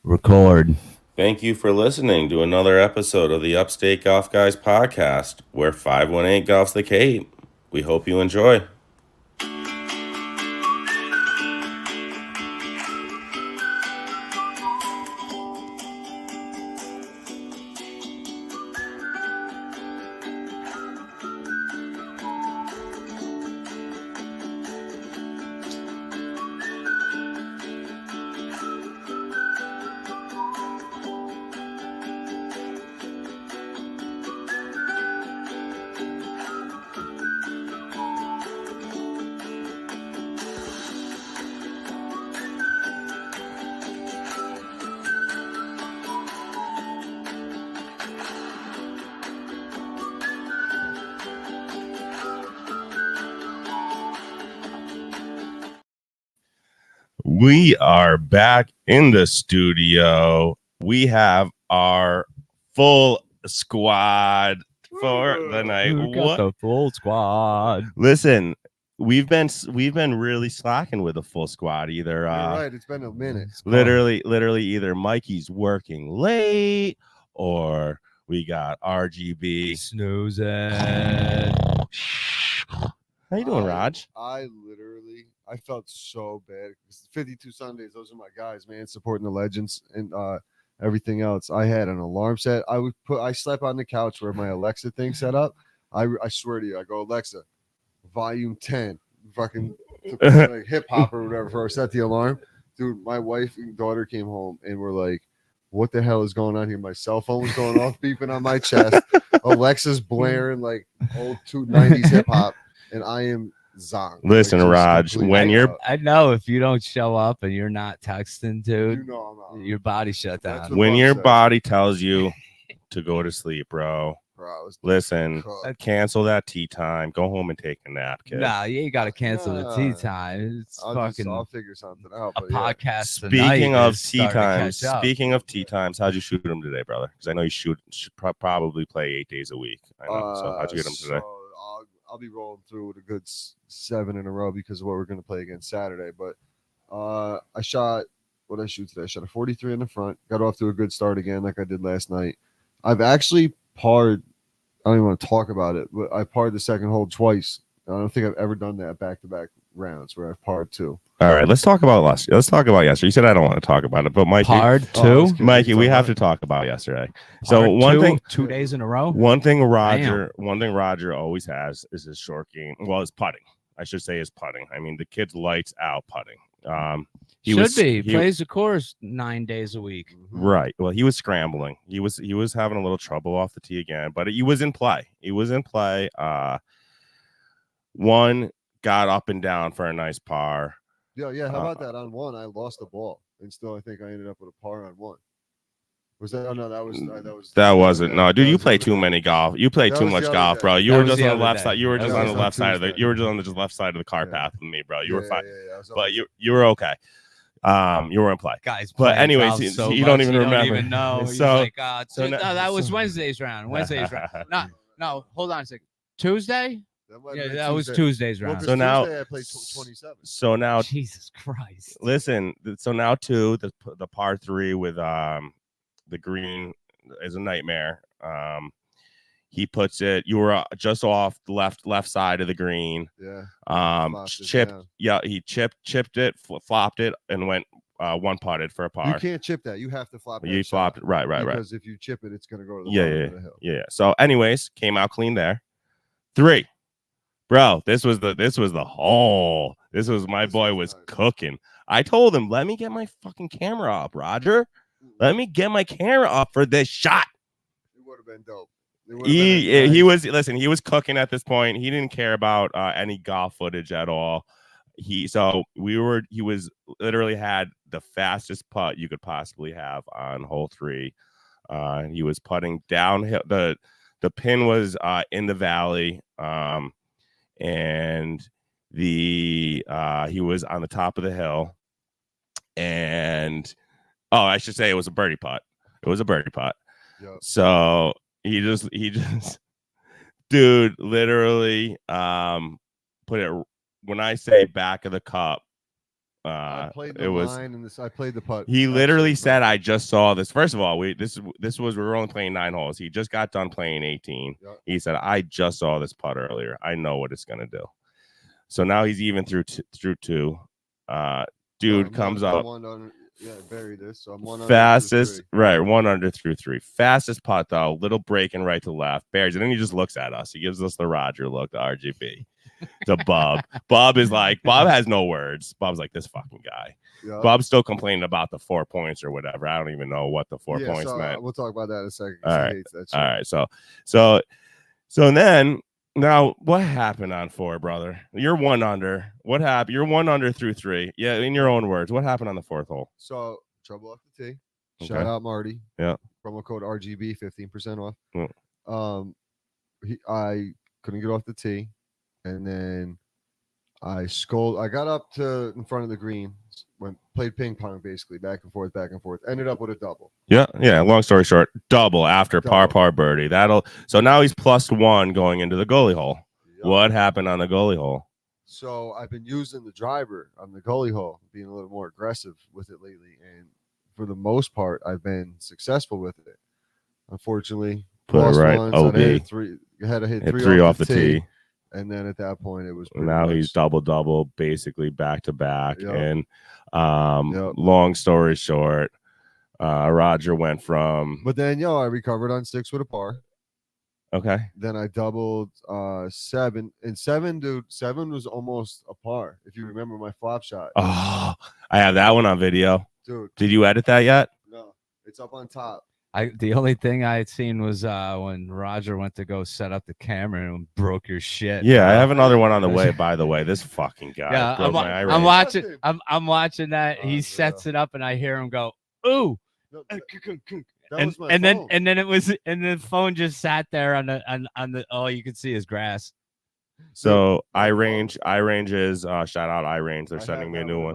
Record. Thank you for listening to another episode of the Upstate Golf Guys Podcast, where 518 golfs the Cape. We hope you enjoy. We are back in the studio. We have our full squad for the night. We got the full squad. Listen, we've been really slacking with the full squad. Either You're right, it's been a minute. Literally, either Mikey's working late or we got RGB snoozing. How you doing, Raj? I felt so bad. 52 Sundays, those are my guys, man, supporting the legends and everything else. I had an alarm set. I slept on the couch where my Alexa thing set up. I swear to you, I go, Alexa, volume 10, fucking like hip hop or whatever. I set the alarm. Dude, my wife and daughter came home and were like, what the hell is going on here? My cell phone was going off, beeping on my chest. Alexa's blaring like old 290s hip hop, and I am zonked. Listen, like, Raj, when I know if you don't show up and you're not texting, dude, you know I'm out. Your body shut down. When your body tells you to go to sleep, bro. Listen, cancel that tea time. Go home and take a nap, kid. Nah, you ain't got to cancel the tea time. I'll figure something out. Podcast. Speaking of tea times, how'd you shoot them today, brother? Because I know you should probably play 8 days a week. I know. So how'd you get them today? I'll be rolling through with a good 7 in a row because of what we're going to play against Saturday. But I shot what I shoot today. I shot a 43 in the front. Got off to a good start again, like I did last night. I've actually parred. I don't even want to talk about it, but I parred the second hole twice. I don't think I've ever done that back-to-back rounds where I've parred 2. All right, let's talk about yesterday. You said I don't want to talk about it, but Mikey, parred 2. Mikey, we have to talk about yesterday. So one thing, 2 days in a row. One thing Roger always has is his short game. Well, his putting. I should say his putting. I mean, the kid's lights out putting. He plays the course 9 days a week. Right. Well, he was scrambling. He was having a little trouble off the tee again, but he was in play. One got up and down for a nice par. Yeah. How about that? On one, I lost the ball, and still I think I ended up with a par on one. Was that? Oh no, that wasn't. No, dude, you play too many golf. You play too much golf, bro. You were just on the left side. You were just on the left side of the. You were just on the left side of the car path with me, bro. You were fine, but you were okay. You were in play, guys. But anyways, you don't even remember. Don't even know. So that was Wednesday's round. No, hold on a second. Tuesday. That was Tuesday's round. So now I played 27. So now, Jesus Christ. Listen. So now the par 3 with the green is a nightmare. He puts it. You were just off the left side of the green. Yeah. Chipped. Yeah, he chipped it, flopped it, and went one putted for a par. You can't chip that. You have to flop it. You flopped it. Right. Because if you chip it, it's gonna go to the bottom of the hill. Yeah. So, anyways, came out clean there. 3. Bro, this was the hole. This was my boy was cooking. I told him, let me get my fucking camera up, Roger. Let me get my camera up for this shot. It would have been dope. He was cooking at this point. He didn't care about any golf footage at all. He was literally had the fastest putt you could possibly have on hole 3. He was putting downhill. The pin was in the valley. And he was on the top of the hill, and I should say it was a birdie putt. Yep. So he just dude literally put it, when I say back of the cup, I played the line and I played the putt. He literally said, "I just saw this." First of all, we were only playing 9 holes. He just got done playing 18. Yep. He said, "I just saw this putt earlier. I know what it's gonna do." So now he's even through 2. Dude comes up. Bury this. So I'm 1 fastest, right? 1 under through 3. Fastest putt though. Little breaking right to left. Bears, and then he just looks at us. He gives us the Roger look, the RGB. To Bob. Bob is like, Bob has no words. Bob's like, this fucking guy. Yep. Bob's still complaining about the 4 points or whatever. I don't even know what the 4 points meant. We'll talk about that in a second. All right. All right. So then now what happened on 4, brother? You're 1 under. What happened? You're 1 under through 3. Yeah, in your own words. What happened on the 4th hole? So trouble off the tee. Okay. Shout out Marty. Yeah. Promo code RGB, 15% off. Mm. I couldn't get off the tee. And then I got up to in front of the green, played ping pong basically, back and forth. Ended up with a double. Yeah. Long story short, double after par birdie. So now he's +1 going into the goalie hole. Yep. What happened on the goalie hole? So I've been using the driver on the goalie hole, being a little more aggressive with it lately, and for the most part, I've been successful with it. Unfortunately, put it right. OB. Had to hit hit 3 off the tee. And then at that point, it was now he's double, basically back to back. Yep. And long story short, Roger went from. But then, I recovered on 6 with a par. Okay. Then I doubled 7. And 7, dude, 7 was almost a par. If you remember my flop shot. Oh, I have that one on video. Dude. Did you edit that yet? No, it's up on top. The only thing I had seen was when Roger went to go set up the camera and broke your shit. Yeah, I have another one on the way. By the way, this fucking guy. Yeah, I'm watching. I'm watching that. He sets it up, and I hear him go, "Ooh!" And then it was, and the phone just sat there on the. All you could see is grass. So iRange is shout out iRange. They're sending me a new one.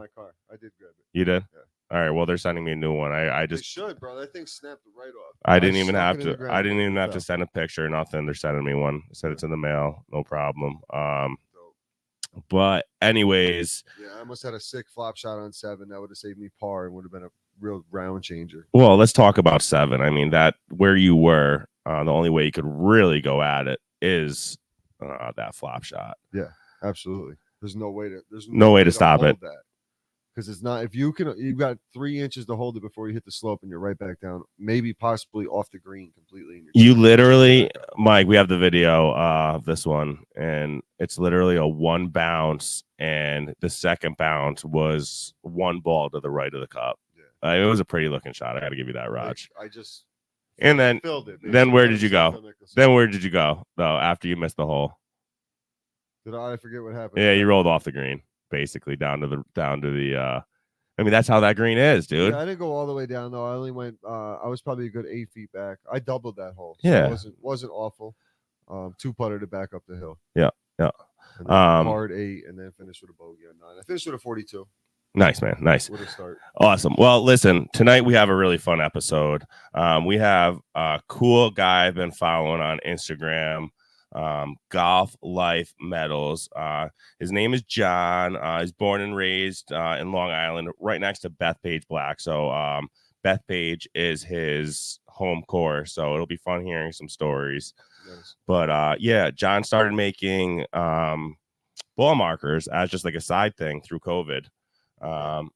I did grab it. You did? Yeah. All right. Well, they're sending me a new one. I just should, bro. That thing snapped right off. I didn't even have to send a picture or nothing. They're sending me one. I said it's in the mail. No problem. But anyways. Yeah, I almost had a sick flop shot on 7. That would have saved me par and would have been a real round changer. Well, let's talk about 7. I mean, that where you were, the only way you could really go at it is that flop shot. Yeah, absolutely. There's no way to stop it. Because it's not, if you've got 3 inches to hold it before you hit the slope and you're right back down, maybe possibly off the green completely. You literally, Mike, we have the video of this one, and it's literally a 1 bounce, and the second bounce was 1 ball to the right of the cup. Yeah. It was a pretty looking shot. I got to give you that, Raj. I just and then filled it. Then where did you go? Then where did you go though after you missed the hole? Did I forget what happened? Yeah, you rolled off the green. Basically down to the I mean, that's how that green is, dude. Yeah, I didn't go all the way down though. I only went I was probably a good 8 feet back. I doubled that hole. So yeah, it wasn't awful. 2 putter to back up the hill. Yeah. Hard 8 and then finished with a bogey on 9. I finished with a 42. Nice, man. Nice. What a start. Awesome. Well, listen, tonight we have a really fun episode. We have a cool guy I've been following on Instagram. Golf Life Medals. His name is John. He's born and raised in Long Island, right next to Bethpage Black. So Bethpage is his home course. So it'll be fun hearing some stories. Nice. But yeah, John started making ball markers as just like a side thing through COVID.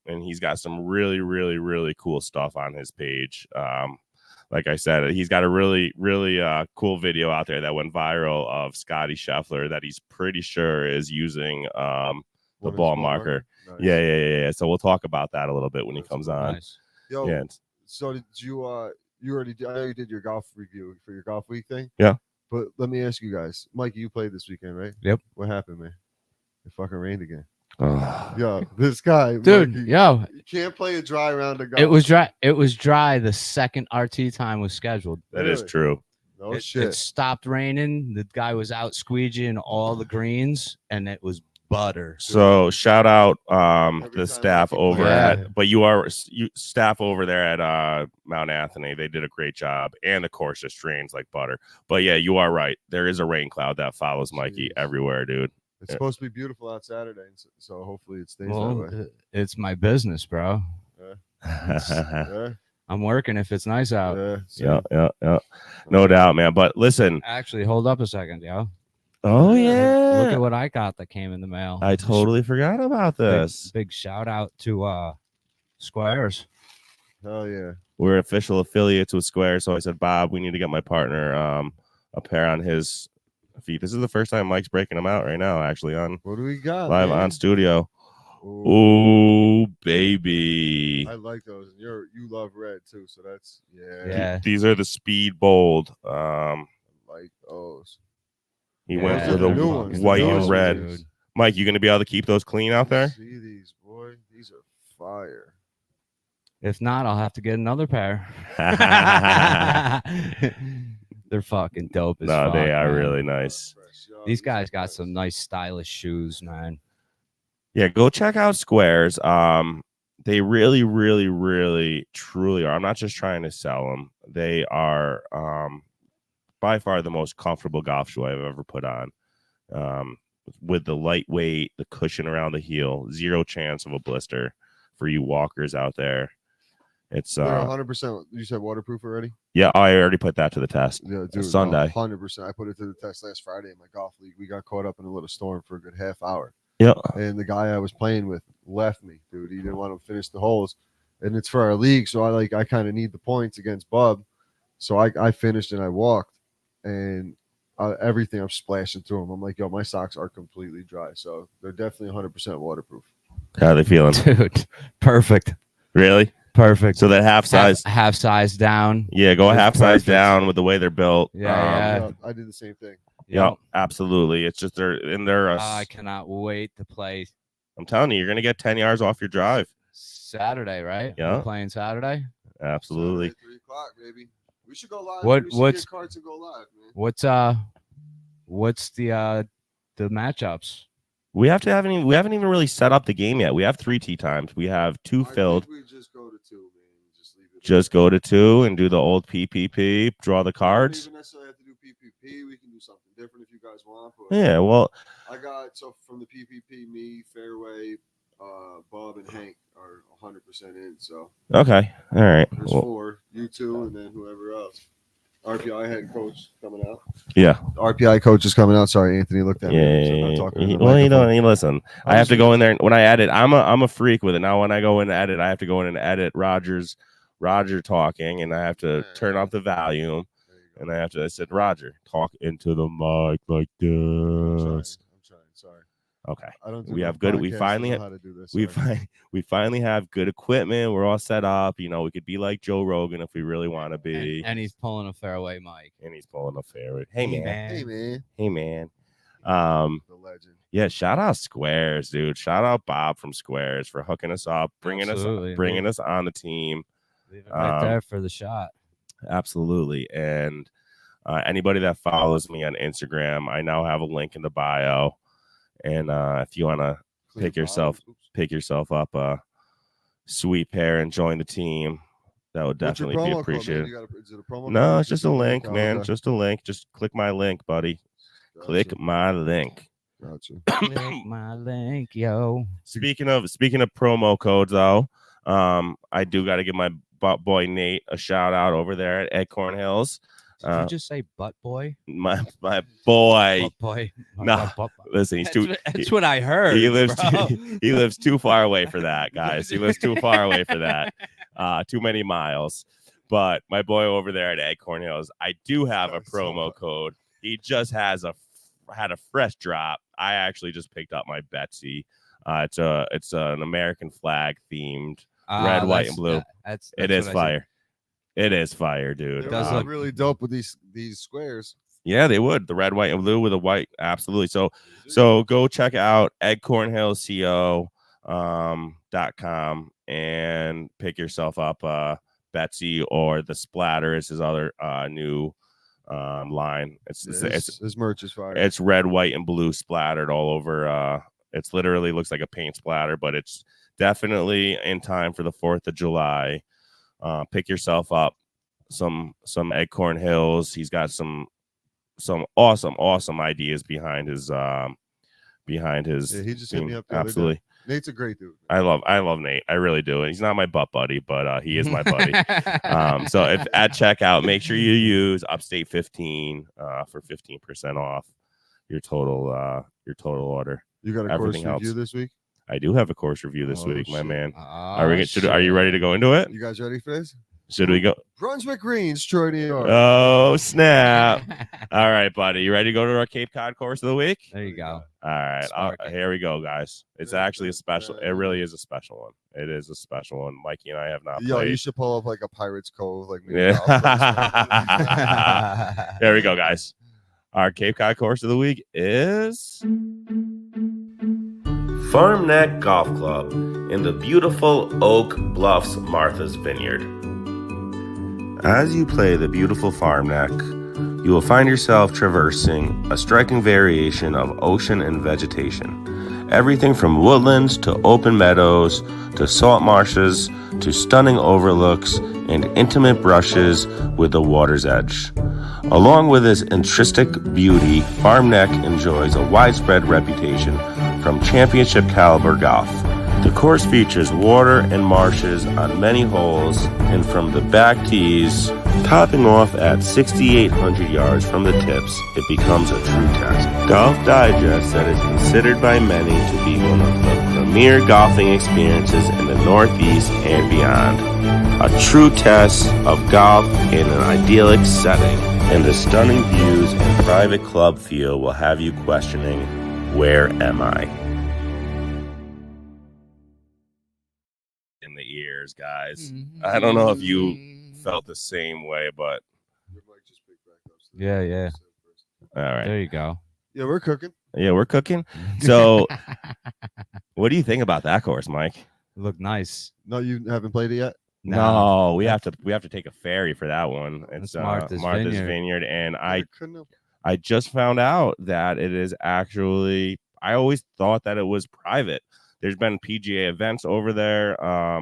And he's got some really, really, really cool stuff on his page. Like I said, he's got a really, really cool video out there that went viral of Scotty Scheffler that he's pretty sure is using the ball marker. Nice. Yeah. So we'll talk about that a little bit when he comes on. Nice. Yo, yeah. So did you already did, I know you did your golf review for your golf week thing? Yeah. But let me ask you guys. Mikey, you played this weekend, right? Yep. What happened, man? It fucking rained again. Yo, this guy, dude, Mikey, you can't play a dry round of golf. It was dry. It was dry. The second RT time was scheduled. That is true. No shit. It stopped raining. The guy was out squeegeeing all the greens, and it was butter. So shout out the staff over at, but you staff over there at Mount Anthony. They did a great job, and the course just drains like butter. But yeah, you are right. There is a rain cloud that follows Mikey everywhere, dude. It's supposed to be beautiful out Saturday, so hopefully it stays that way. It's my business, bro. Yeah. I'm working if it's nice out. Yeah. No doubt, man. But listen. Actually, hold up a second, yo. Oh, yeah. Look at what I got that came in the mail. I totally forgot about this. Big shout out to Squares. Oh, yeah. We're official affiliates with Square. So I said, Bob, we need to get my partner a pair on his feet. This is the first time Mike's breaking them out right now, actually, on what do we got live man? on studio. Oh, baby. I like those. And you love red too, so that's These are the Speed Bold. I like those. He went for the white and red. Dude. Mike, you gonna be able to keep those clean out there? See these, boy. These are fire. If not, I'll have to get another pair. They're fucking dope as fuck. They are really nice. These guys got some nice stylish shoes, man. Yeah, go check out Squares. They really, really, really, truly are. I'm not just trying to sell them. They are by far the most comfortable golf shoe I've ever put on. With the lightweight, the cushion around the heel, zero chance of a blister for you walkers out there. It's 100%. You said waterproof already? Yeah, I already put that to the test. Yeah, dude, Sunday. 100%. I put it to the test last Friday in my golf league. We got caught up in a little storm for a good half hour. Yeah. And the guy I was playing with left me, dude. He didn't want to finish the holes. And it's for our league, so I kind of need the points against Bub. So I finished and I walked, and everything I'm splashing through them. I'm like, yo, my socks are completely dry. So they're definitely 100% waterproof. How are they feeling? Dude, perfect. Really? Perfect. So that half size down. Yeah, go half size down with the way they're built. Yeah. I did the same thing. Yeah, absolutely. It's just I cannot wait to play. I'm telling you, you're gonna get 10 yards off your drive. Saturday, right? Yeah. We're playing Saturday. Absolutely. Saturday, 3:00, baby. We should go live. What's get cards and go live, man. What's the matchups? We haven't even really set up the game yet. We have 3 tee times. We have 2 filled. We just go to 2, man. Just go to 2 and do the old PPP. Draw the cards. We don't even necessarily have to do PPP. We can do something different if you guys want. Yeah, well, I got from the PPP, me, Fairway, Bob, and Hank are 100% in. So okay, all right. There's 4, you 2, and then whoever else. RPI head coach coming out. Yeah. RPI coach is coming out. Sorry, Anthony looked at me. Listen. I have to go in there when I edit. I'm a freak with it. Now when I go in and edit, I have to go in and edit Roger talking, and I have to turn up the volume, and I said, Roger, talk into the mic like this. I'm trying. Sorry. Okay. We have good. We finally have good equipment. We're all set up. You know, we could be like Joe Rogan if we really want to be. And he's pulling a fairway mic. Hey man. The legend. Yeah, shout out Squares, dude. Shout out Bob from Squares for hooking us up, bringing us on the team. Leave it right there for the shot. Absolutely. And anybody that follows me on Instagram, I now have a link in the bio. And if you want to pick yourself up a sweet pair and join the team, that would definitely be appreciated. Is it a promo No, it's just a link, man. Okay. Just a link. Just click my link, buddy. Gotcha. Click my link. Gotcha. Click my link, yo. Speaking of promo codes, though, I do got to give my boy Nate a shout out over there at Acorn Hills. Did you just say butt boy? My boy. Butt boy. No, listen, he's too. That's what I heard. He lives too far away for that, guys. He lives too far away for that. Too many miles. But my boy over there at Acorn Hills, I do have a promo code. He just had a fresh drop. I actually just picked up my Betsy. It's an American flag themed red, white, and blue. It is fire. It is fire, dude. It does look really dope with these squares. Yeah, they would. The red, white, and blue with a white. Absolutely. So go check out edcornhillco.com and pick yourself up Betsy or the Splatter is his other new line. His merch is fire. It's red, white, and blue splattered all over. It's literally looks like a paint splatter, but it's definitely in time for the 4th of July. Pick yourself up some Acorn Hills. He's got some awesome ideas behind his behind his. he just hit me up the absolutely. Other day. Nate's a great dude. I love Nate. I really do. And he's not my butt buddy, but he is my buddy. So if at checkout, make sure you use Upstate 15 for 15% off your total order. You got a course review this week? I do have a course review this week, my man. Are you ready to go into it? You guys ready for this? Should we go? Brunswick Greens, Troy, New York. Oh, snap. All right, buddy. You ready to go to our Cape Cod course of the week? There you go. All right. Here we go, guys. It's actually a special. It really is a special one. It is a special one. Mikey and I have not played. You should pull up like a Pirate's Cove. Yeah. There we go, guys. Our Cape Cod course of the week is Farm Neck Golf Club in the beautiful Oak Bluffs Martha's Vineyard. As you play the beautiful Farm Neck, you will find yourself traversing a striking variation of ocean and vegetation. Everything from woodlands to open meadows to salt marshes to stunning overlooks and intimate brushes with the water's edge. Along with its intrinsic beauty, Farm Neck enjoys a widespread reputation from championship caliber golf. The course features water and marshes on many holes, and from the back tees, topping off at 6,800 yards from the tips, it becomes a true test. Golf Digest that is considered by many to be one of the premier golfing experiences in the Northeast and beyond. A true test of golf in an idyllic setting, and the stunning views and private club feel will have you questioning, where am I? In the ears, guys. I don't know if you felt the same way, but yeah. All right. There you go. Yeah, we're cooking. So what do you think about that course, Mike? Look nice. No, you haven't played it yet? No, we have to take a ferry for that one. It's Martha's Vineyard, and I just found out that it is actually. I always thought that it was private. There's been PGA events over there,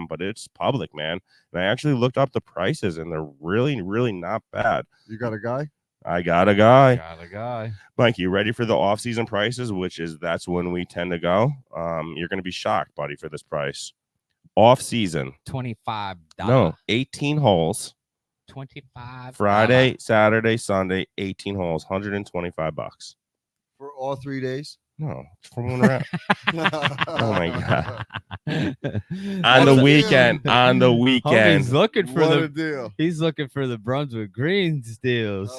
but it's public, man. And I actually looked up the prices, and they're really, really not bad. You got a guy? I got a guy. Mike, you ready for the off-season prices? That's when we tend to go. You're gonna be shocked, buddy, for this price. Off-season, $25. No, 18 holes. 25. Friday, Saturday, Sunday, 18 holes, $125 for all 3 days. No, it's from when we're oh my god! on the weekend, he's looking for what a deal. He's looking for the Brunswick Greens deals.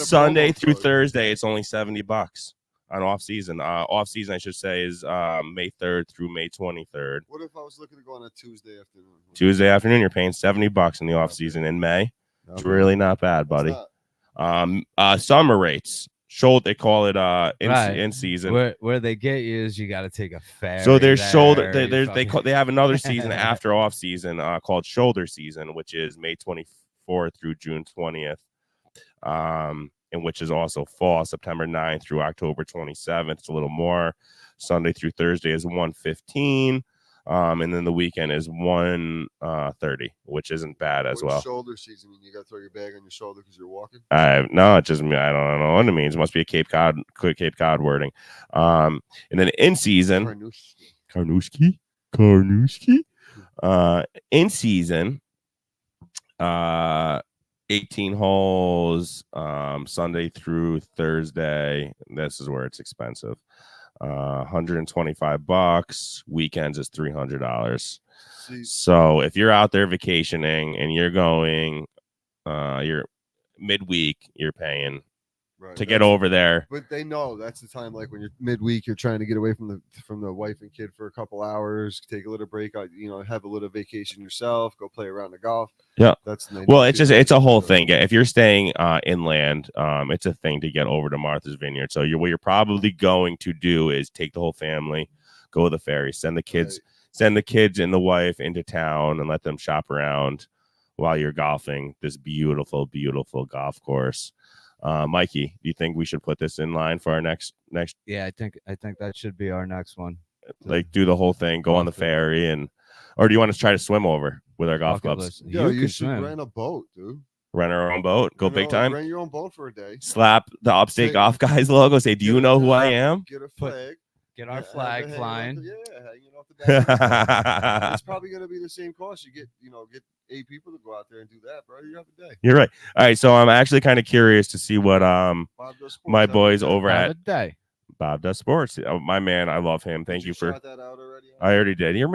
Sunday through Thursday, it's only $70 on off season. Off season, I should say, is May 3rd through May 23rd. What if I was looking to go on a Tuesday afternoon? Tuesday afternoon, you're paying $70 in the off season in May. It's really not bad, buddy. Summer rates. Shoulder, they call it in season. Where they get you is you got to take a ferry. So there's shoulder. They have another season after off season called shoulder season, which is May 24th through June 20th, and which is also fall, September 9th through October 27th. It's a little more. Sunday through Thursday is 115. And then the weekend is 130, which isn't bad as well. Shoulder season, you got to throw your bag on your shoulder because you're walking. No, it just I don't know what it means. It must be a Cape Cod wording. And then in season, Karnuski. In season, 18 holes, Sunday through Thursday. This is where it's expensive. $125. Weekends is $300. So if you're out there vacationing and you're going you're midweek, you're paying to get over there. But they know that's the time, like when you're midweek, you're trying to get away from the wife and kid for a couple hours, take a little break, have a little vacation yourself, go play around the golf. Yeah, it's a whole thing. If you're staying inland, it's a thing to get over to Martha's Vineyard. So what you're probably going to do is take the whole family, go to the ferry, send the kids and the wife into town and let them shop around while you're golfing this beautiful, beautiful golf course. Mikey, do you think we should put this in line for our next? Yeah, I think that should be our next one. Like do the whole thing, go on the ferry, or do you want to try to swim over with our golf clubs? Yeah, you should rent a boat, dude. Rent our own boat. Go big time. Rent your own boat for a day. Slap the Upstate Golf Guys logo. Say, do you know who I am? Get a flag. Get our flag flying. Hanging off the back. It's probably going to be the same cost. You get 8 people to go out there and do that, bro. You have a day. You're right. All right, so I'm actually kind of curious to see what my boys over at Bob Does Sports. My man, I love him. Thank you for. Shot that out already? I already did. You've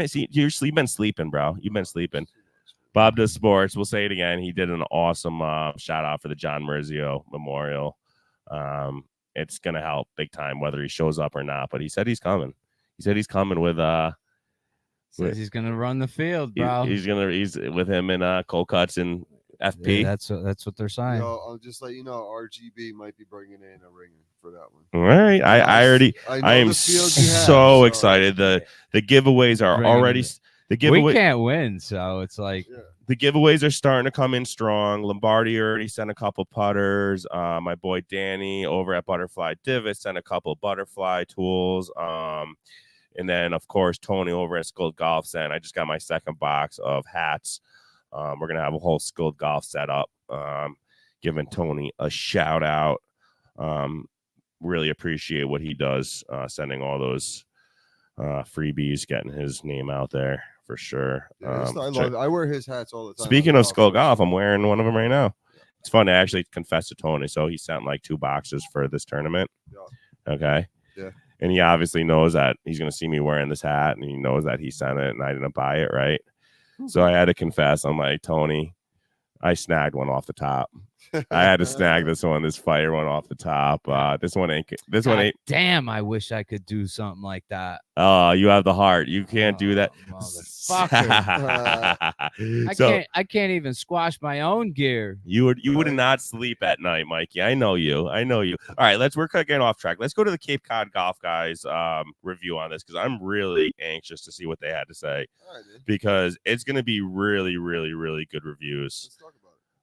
been sleeping, bro. You've been sleeping. Bob Does Sports. We'll say it again. He did an awesome shout out for the John Marizio Memorial. It's gonna help big time whether he shows up or not. But he said he's coming. He said he's coming with Says he's gonna run the field, bro. He's with him and Cole Cuts and FP. Yeah, that's what they're saying. I'll just let you know, RGB might be bringing in a ringer for that one. All right, I am so excited. The giveaways are already. We can't win, so it's like the giveaways are starting to come in strong. Lombardi already sent a couple putters. My boy Danny over at Butterfly Divot sent a couple butterfly tools. And then of course Tony over at Skilled Golf sent. I just got my second box of hats. We're gonna have a whole Skilled Golf setup. Giving Tony a shout out. Really appreciate what he does. Sending all those freebies, getting his name out there. For sure. I love it. I wear his hats all the time. Speaking of Skull Golf, I'm wearing one of them right now. It's fun to actually confess to Tony. So he sent like 2 boxes for this tournament. Yeah. Okay. Yeah. And he obviously knows that he's going to see me wearing this hat, and he knows that he sent it and I didn't buy it. Right. So I had to confess. I'm like, Tony, I snagged one off the top. I had to snag this fire one off the top. This one ain't. Damn, I wish I could do something like that. Oh, you have the heart. You can't do that. I can't even squash my own gear. You would not sleep at night, Mikey. I know you. All right, we're getting off track. Let's go to the Cape Cod Golf Guys review on this because I'm really anxious to see what they had to say. All right, because it's going to be really, really, really good reviews.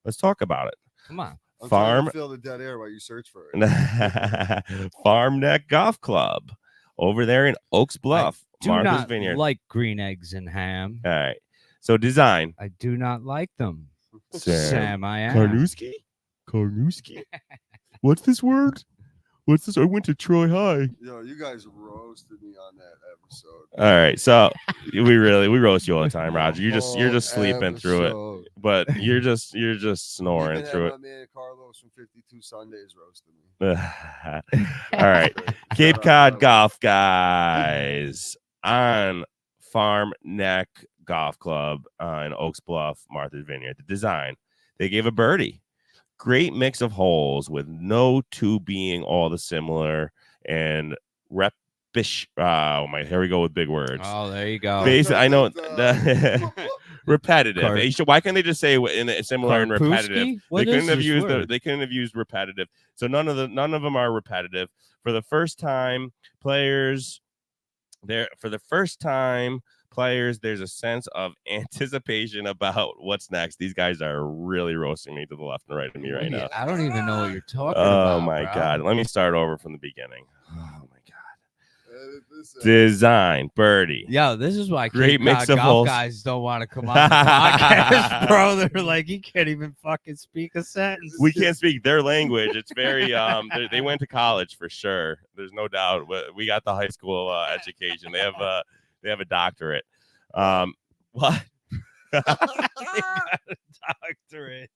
Let's talk about it. Come on. I'm trying to fill the dead air while you search for it. Farm Neck Golf Club over there in Oak Bluffs, Martha's Vineyard. Like green eggs and ham. All right. So design. I do not like them. Sam, I am. Karnowski? What's this word? I went to Troy High. Yo, you guys roasted me on that episode. All right, so we roast you all the time, Roger. You're just sleeping through it, but you're just snoring through it. My man Carlos from 52 Sundays roasted me. All right, Cape Cod Golf Guys on Farm Neck Golf Club in Oaks Bluff, Martha's Vineyard. The design, they gave a birdie. Great mix of holes with no 2 being all the similar and here we go with big words. Oh, there you go. Basically, I know repetitive. Why can't they just say in similar and repetitive? They couldn't have used repetitive. So none of them are repetitive. For the first time, players, there's a sense of anticipation about what's next. These guys are really roasting me to the left and right of me right now. I don't even know what you're talking about. Oh my God. Let me start over from the beginning. Oh my God. Design birdie. Yo, this is why great mix of golf holes. Guys don't want to come on the podcast, bro. They're like, he can't even fucking speak a sentence. We can't speak their language. It's very they went to college for sure. There's no doubt. We got the high school education. They have a doctorate. What? Doctorate.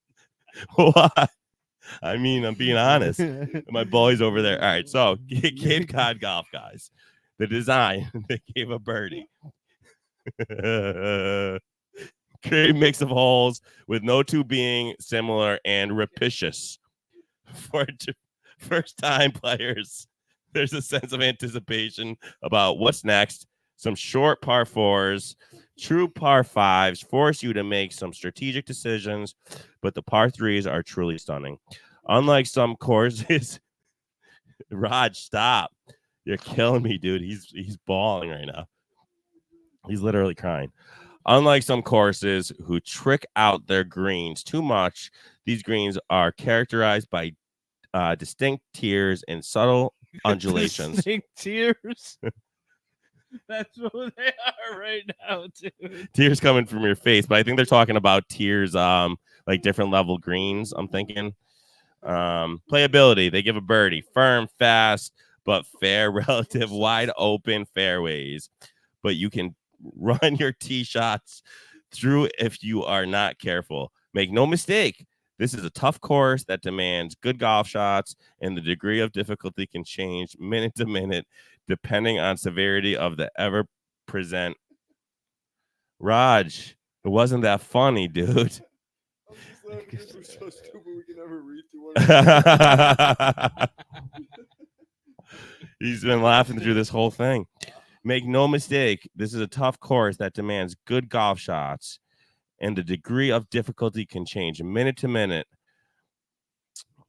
What? I mean, I'm being honest. My boys over there. All right, so Cape Cod Golf Guys. The design, they gave a birdie. Great mix of holes with no 2 being similar and rapacious. For first-time players, there's a sense of anticipation about what's next. Some short par 4s, true par 5s force you to make some strategic decisions, but the par 3s are truly stunning. Unlike some courses, Raj, stop. You're killing me, dude. He's bawling right now. He's literally crying. Unlike some courses who trick out their greens too much, these greens are characterized by distinct tiers and subtle undulations. Distinct tiers? That's what they are right now, dude. Tears coming from your face, but I think they're talking about tears like different level greens. I'm thinking. Playability, they give a birdie. Firm, fast, but fair, relative, wide open fairways. But you can run your tee shots through if you are not careful. Make no mistake, this is a tough course that demands good golf shots, and the degree of difficulty can change minute to minute depending on severity of the ever present. Raj, it wasn't that funny, dude. We're so stupid we can never read to one. He's been laughing through this whole thing. Make no mistake, this is a tough course that demands good golf shots, and the degree of difficulty can change minute to minute.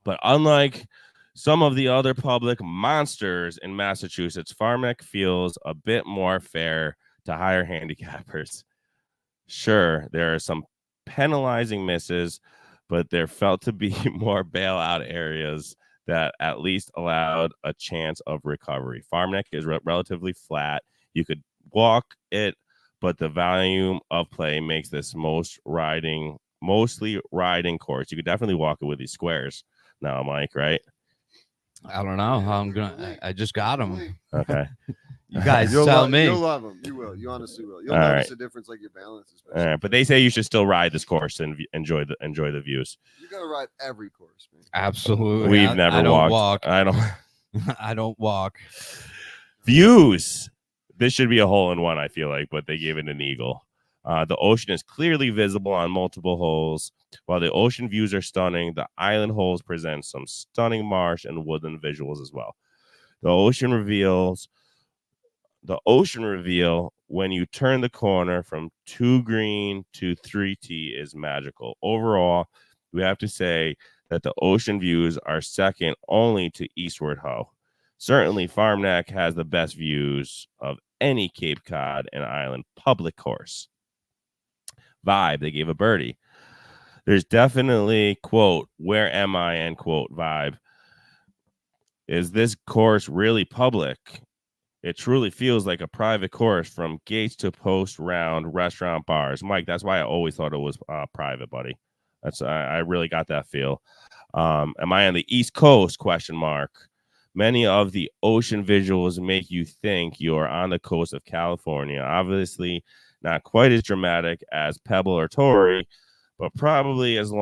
But unlike some of the other public monsters in Massachusetts, Farmneck feels a bit more fair to higher handicappers. Sure, there are some penalizing misses, but there felt to be more bailout areas that at least allowed a chance of recovery. Farmneck is relatively flat. You could walk it, but the volume of play makes this mostly riding course. You could definitely walk it with these squares now, Mike, right? I don't know. I just got them. Okay. You guys tell me. You'll love them. You will. You honestly will. You'll notice a difference, like your balance. Especially. All right, but they say you should still ride this course and enjoy the views. You gotta ride every course, man. Absolutely. We've never walked. I don't. I don't walk. Views. This should be a hole in one, I feel like, but they gave it an eagle. The ocean is clearly visible on multiple holes. While the ocean views are stunning, the island holes present some stunning marsh and woodland visuals as well. The ocean reveal when you turn the corner from 2 green to 3T is magical. Overall, we have to say that the ocean views are second only to Eastward Ho. Certainly, Farmneck has the best views of any Cape Cod and Island public course. Vibe, they gave a birdie. There's definitely, quote, where am I, end quote, vibe. Is this course really public? It truly feels like a private course from gates to post round restaurant bars. Mike, that's why I always thought it was private, buddy. I really got that feel. Am I on the East Coast? ? Many of the ocean visuals make you think you're on the coast of California. Obviously, not quite as dramatic as Pebble or Torrey, but probably as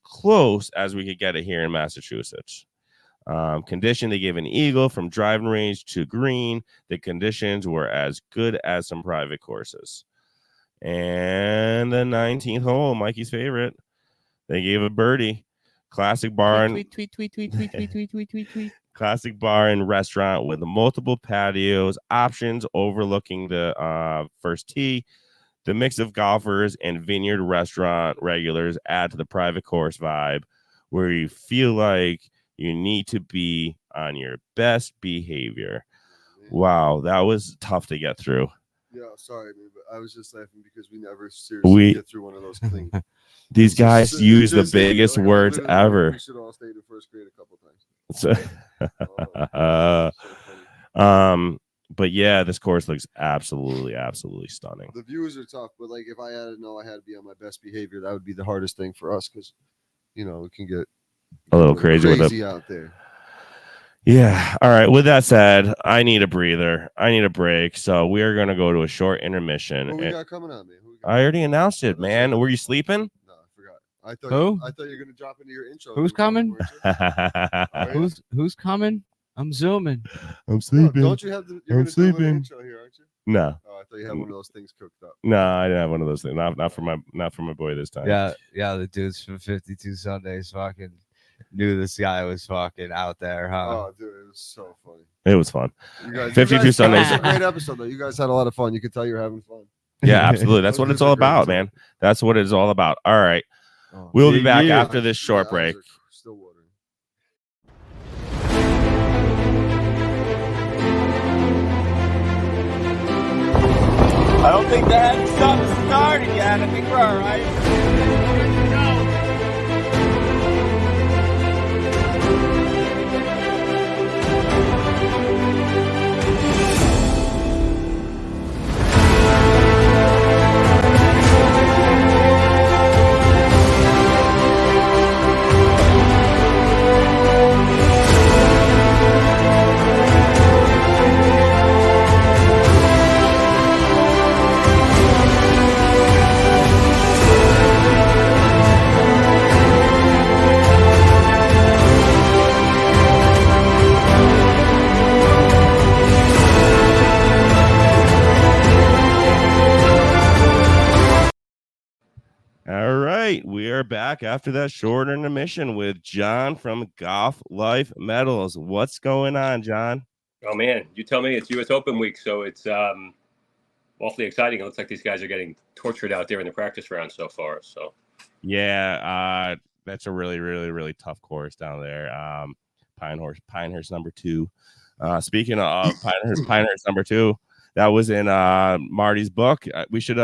close as we could get it here in Massachusetts. Condition, they gave an eagle from driving range to green. The conditions were as good as some private courses. And the 19th hole, Mikey's favorite, they gave a birdie. Classic bar and classic bar and restaurant with multiple patios, options overlooking the first tee. The mix of golfers and vineyard restaurant regulars add to the private course vibe, where you feel like you need to be on your best behavior. Wow, that was tough to get through. Yeah, sorry, man, but I was just laughing because we never seriously get through one of those clean. These guys use the biggest words ever. We should all stay in first grade a couple times. But yeah, this course looks absolutely stunning. The views are tough, but like if I had to know I had to be on my best behavior, that would be the hardest thing for us because we can get a little crazy with it out there. Yeah. All right. With that said, I need a breather. I need a break. So we are going to go to a short intermission. What we got coming on, man? I already announced it, man. Were you sleeping? No, I forgot. I thought you were going to drop into your intro. Who's coming? Who's coming? I'm zooming. I'm sleeping. No, don't you have I'm sleeping. Intro here, aren't you? No. Oh, I thought you had one of those things cooked up. No, I didn't have one of those things. Not for my boy this time. Yeah. The dudes from 52 Sundays fucking knew this guy was fucking out there, huh? Oh, dude, it was so funny. It was fun. 52 Sundays. It was a great episode, though. You guys had a lot of fun. You could tell you're having fun. Yeah, absolutely. That's what it's all about, man. That's what it's all about. All right. We'll be back after this short break. Still watering. I don't think the head stuff started yet. I think we're all right. All right, we are back after that short intermission with John from Golf Life Metals. What's going on, John? Oh man, you tell me. It's U.S. Open week, so it's awfully exciting. It looks like these guys are getting tortured out there in the practice round so far. So yeah, that's a really, really, really tough course down there. Pinehurst number 2. Speaking of Pinehurst number 2. That was in Marty's book. We should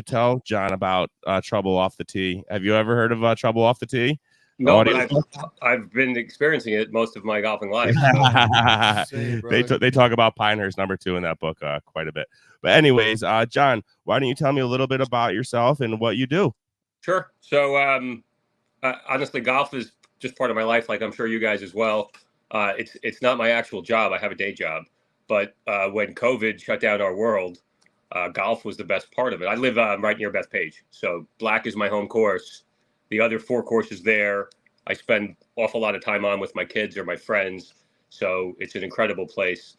tell John about Trouble Off the Tee. Have you ever heard of Trouble Off the Tee? No, but I've been experiencing it most of my golfing life. So. They talk about Pinehurst number 2 in that book quite a bit. But anyways, John, why don't you tell me a little bit about yourself and what you do? Sure. So honestly, golf is just part of my life, like I'm sure you guys as well. It's not my actual job. I have a day job. But when COVID shut down our world, golf was the best part of it. I live right near Bethpage. So Black is my home course. The other 4 courses there, I spend awful lot of time on with my kids or my friends. So it's an incredible place.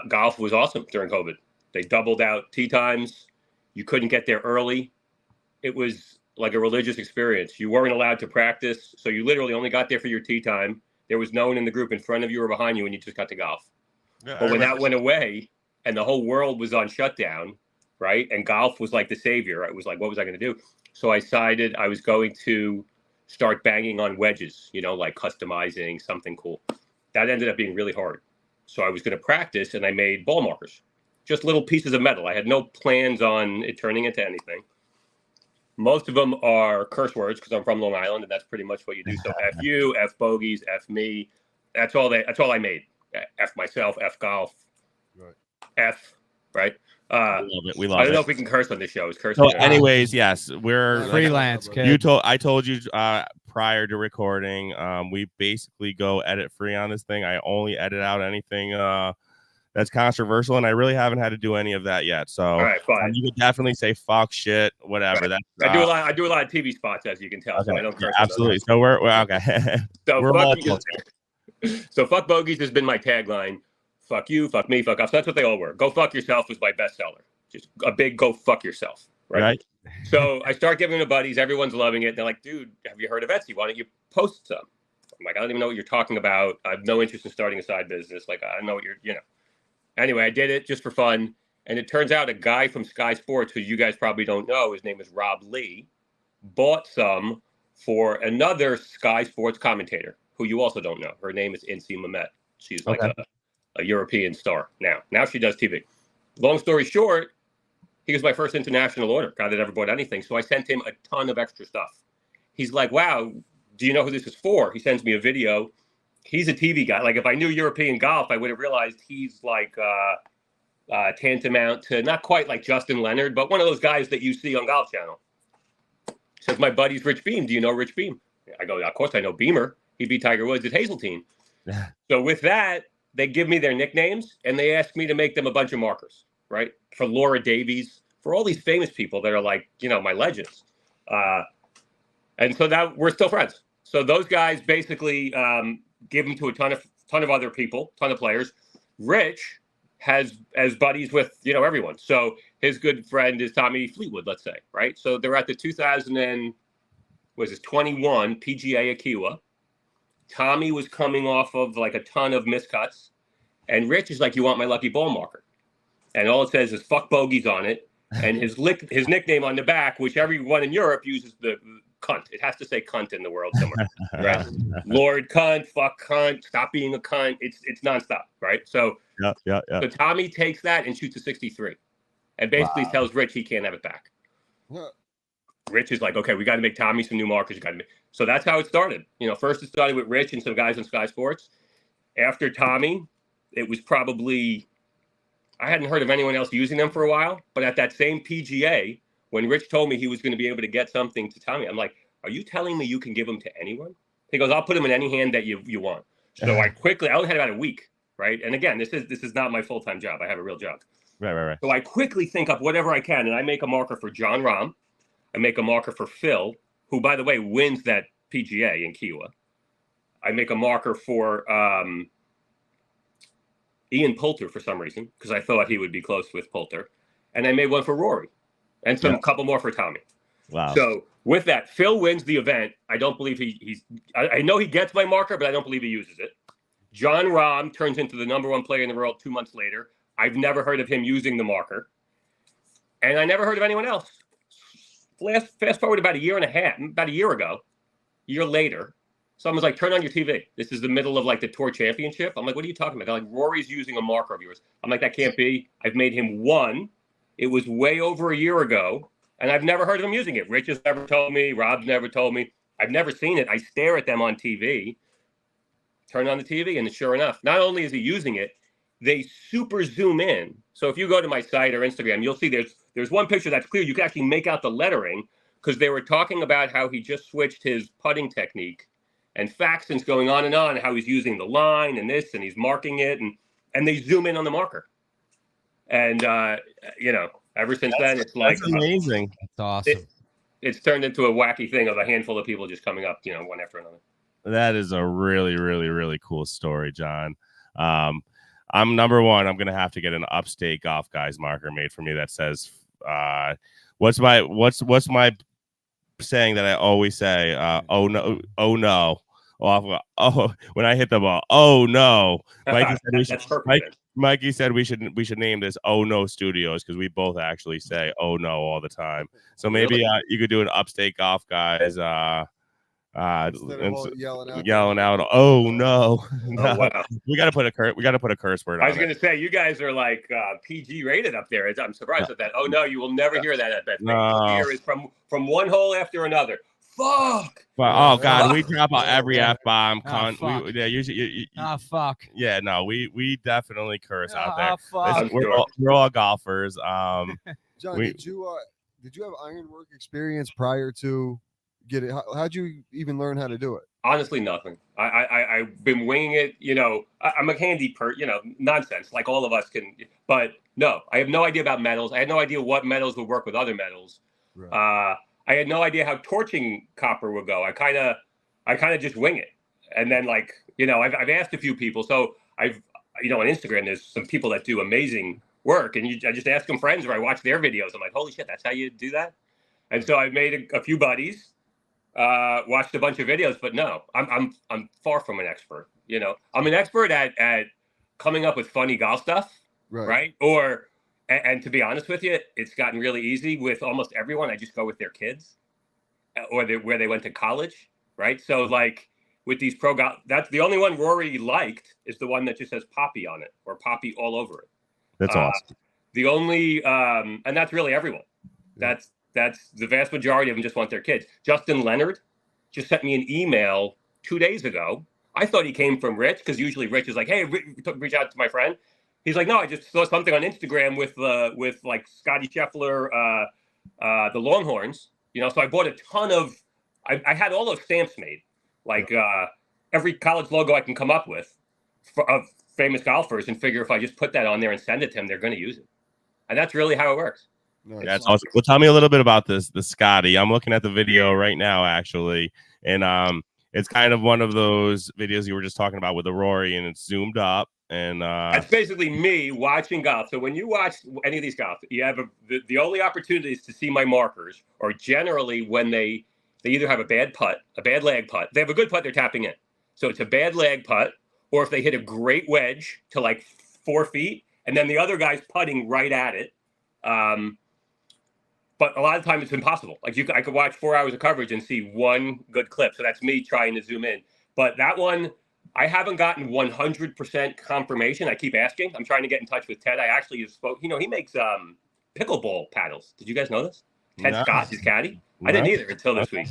Golf was awesome during COVID. They doubled out tee times. You couldn't get there early. It was like a religious experience. You weren't allowed to practice. So you literally only got there for your tee time. There was no one in the group in front of you or behind you, and you just got to golf. Yeah, but when that went away and the whole world was on shutdown, right? And golf was like the savior. I was like, what was I going to do? So I decided I was going to start banging on wedges, like customizing something cool. That ended up being really hard. So I was going to practice, and I made ball markers, just little pieces of metal. I had no plans on it turning into anything. Most of them are curse words because I'm from Long Island, and that's pretty much what you do. So F you, F bogeys, F me. That's all I made. F myself, F golf, right. F, right? We love it. I don't know if we can curse on this show. It's cursing. So anyways, yes, we're freelance. Kid. I told you prior to recording, we basically go edit free on this thing. I only edit out anything that's controversial, and I really haven't had to do any of that yet. So all right, fine. You could definitely say fuck, shit, whatever. Right. That's, I do a lot of TV spots, as you can tell. Okay. So I don't curse. Absolutely. So we're okay. So So fuck bogeys has been my tagline. Fuck you, fuck me, fuck us. That's what they all were. Go fuck yourself was my bestseller. Just a big go fuck yourself. Right. So I start giving them to buddies. Everyone's loving it. They're like, dude, have you heard of Etsy? Why don't you post some? I'm like, I don't even know what you're talking about. I have no interest in starting a side business. Like, I don't know what Anyway, I did it just for fun. And it turns out a guy from Sky Sports, who you guys probably don't know, his name is Rob Lee, bought some for another Sky Sports commentator, who you also don't know. Her name is Incy Mehmet. She's like a European star now. Now she does TV. Long story short, he was my first international order, guy that ever bought anything. So I sent him a ton of extra stuff. He's like, wow, do you know who this is for? He sends me a video. He's a TV guy. Like if I knew European golf, I would have realized he's like tantamount to not quite like Justin Leonard, but one of those guys that you see on Golf Channel. He says, my buddy's Rich Beam. Do you know Rich Beam? I go, of course I know Beamer. He beat Tiger Woods at Hazeltine. So with that, they give me their nicknames and they ask me to make them a bunch of markers, right? For Laura Davies, for all these famous people that are like, my legends. And so that we're still friends. So those guys basically give them to a ton of other people, ton of players. Rich has as buddies with, everyone. So his good friend is Tommy Fleetwood, let's say, right? So they're at the 2021 PGA at Kiawah. Tommy was coming off of like a ton of miscuts. And Rich is like, you want my lucky ball marker? And all it says is fuck bogeys on it. And his nickname on the back, which everyone in Europe uses the cunt. It has to say cunt in the world somewhere, right? Lord cunt, fuck cunt, stop being a cunt. It's nonstop, right? So, So Tommy takes that and shoots a 63 and basically tells Rich he can't have it back. Rich is like, okay, we got to make Tommy some new markers. So that's how it started. First it started with Rich and some guys on Sky Sports. After Tommy, it was probably, I hadn't heard of anyone else using them for a while, but at that same PGA, when Rich told me he was going to be able to get something to Tommy, I'm like, are you telling me you can give them to anyone? He goes, I'll put them in any hand that you want. So I only had about a week, right? And again, this is not my full-time job. I have a real job. Right. So I quickly think up whatever I can, and I make a marker for John Rahm. I make a marker for Phil, who, by the way, wins that PGA in Kiawah. I make a marker for Ian Poulter for some reason, because I thought he would be close with Poulter. And I made one for Rory and some couple more for Tommy. Wow. So with that, Phil wins the event. I don't believe I know he gets my marker, but I don't believe he uses it. John Rahm turns into the #1 player in the world 2 months later. I've never heard of him using the marker. And I never heard of anyone else. Fast forward about a year ago, a year later, someone's like, turn on your TV. This is the middle of like the tour championship. I'm like, what are you talking about? They're like, Rory's using a marker of yours. I'm like, that can't be. I've made him one. It was way over a year ago, and I've never heard of him using it. Rich has never told me. Rob's never told me. I've never seen it. I stare at them on TV. Turn on the TV, and sure enough, not only is he using it, they super zoom in. So if you go to my site or Instagram, you'll see there's one picture that's clear. You can actually make out the lettering because they were talking about how he just switched his putting technique, and Faxon's going on and on, how he's using the line and this, and he's marking it, and they zoom in on the marker. And, ever since then, it's like amazing. That's awesome. It's turned into a wacky thing of a handful of people just coming up, one after another. That is a really, really, really cool story, John. I'm number one. I'm gonna have to get an Upstate Golf Guys marker made for me that says, what's my saying that I always say? Oh no, oh no. Oh, when I hit the ball, oh no. Mikey said we should name this Oh No Studios because we both actually say oh no all the time. So maybe you could do an Upstate Golf Guys yelling out oh no. Oh, wow. we gotta put a curse word on. I was gonna say you guys are like PG rated up there. I'm surprised at that. Oh no, you will never hear that at Bethpage. No. Here is from one hole after another. Fuck. Oh God, we drop out every F-bomb. Fuck. Fuck. Yeah, no, we definitely curse out there. Fuck. Listen, we're all golfers. John, did you have ironwork experience prior to getting? How'd you even learn how to do it? Honestly, nothing. I've been winging it. I'm a handy nonsense like all of us can. But no, I have no idea about metals. I had no idea what metals would work with other metals. Right. I had no idea how torching copper would go. I kind of just wing it. And then I've asked a few people. So on Instagram, there's some people that do amazing work, and I just ask them friends or I watch their videos. I'm like, holy shit, that's how you do that. And so I made a few buddies, watched a bunch of videos, but no, I'm far from an expert. I'm an expert at coming up with funny golf stuff. Right. And to be honest with you, it's gotten really easy with almost everyone. I just go with their kids or where they went to college, right? So with these pro golf, that's the only one Rory liked is the one that just says Poppy on it or Poppy all over it. That's awesome. The only, and that's really everyone. That's the vast majority of them just want their kids. Justin Leonard just sent me an email 2 days ago. I thought he came from Rich because usually Rich is like, hey, reach out to my friend. He's like, no, I just saw something on Instagram with Scotty Scheffler, the Longhorns, so I bought a ton of, I had all those stamps made, every college logo I can come up with of famous golfers and figure if I just put that on there and send it to them, they're going to use it. And that's really how it works. Nice. That's awesome. Well, tell me a little bit about the Scotty. I'm looking at the video right now, actually. And it's kind of one of those videos you were just talking about with the Rory, and it's zoomed up. And that's basically me watching golf. So when you watch any of these golf, you have the only opportunity is to see my markers, or generally when they either have a bad putt, a bad lag putt. They have a good putt, they're tapping in. So it's a bad lag putt, or if they hit a great wedge to 4 feet, and then the other guy's putting right at it. But a lot of times it's impossible. I could watch 4 hours of coverage and see one good clip. So that's me trying to zoom in. But that one, I haven't gotten 100% confirmation. I keep asking. I'm trying to get in touch with Ted. I actually spoke. He makes pickleball paddles. Did you guys know this? Ted Scott, his caddy. I didn't either until this week.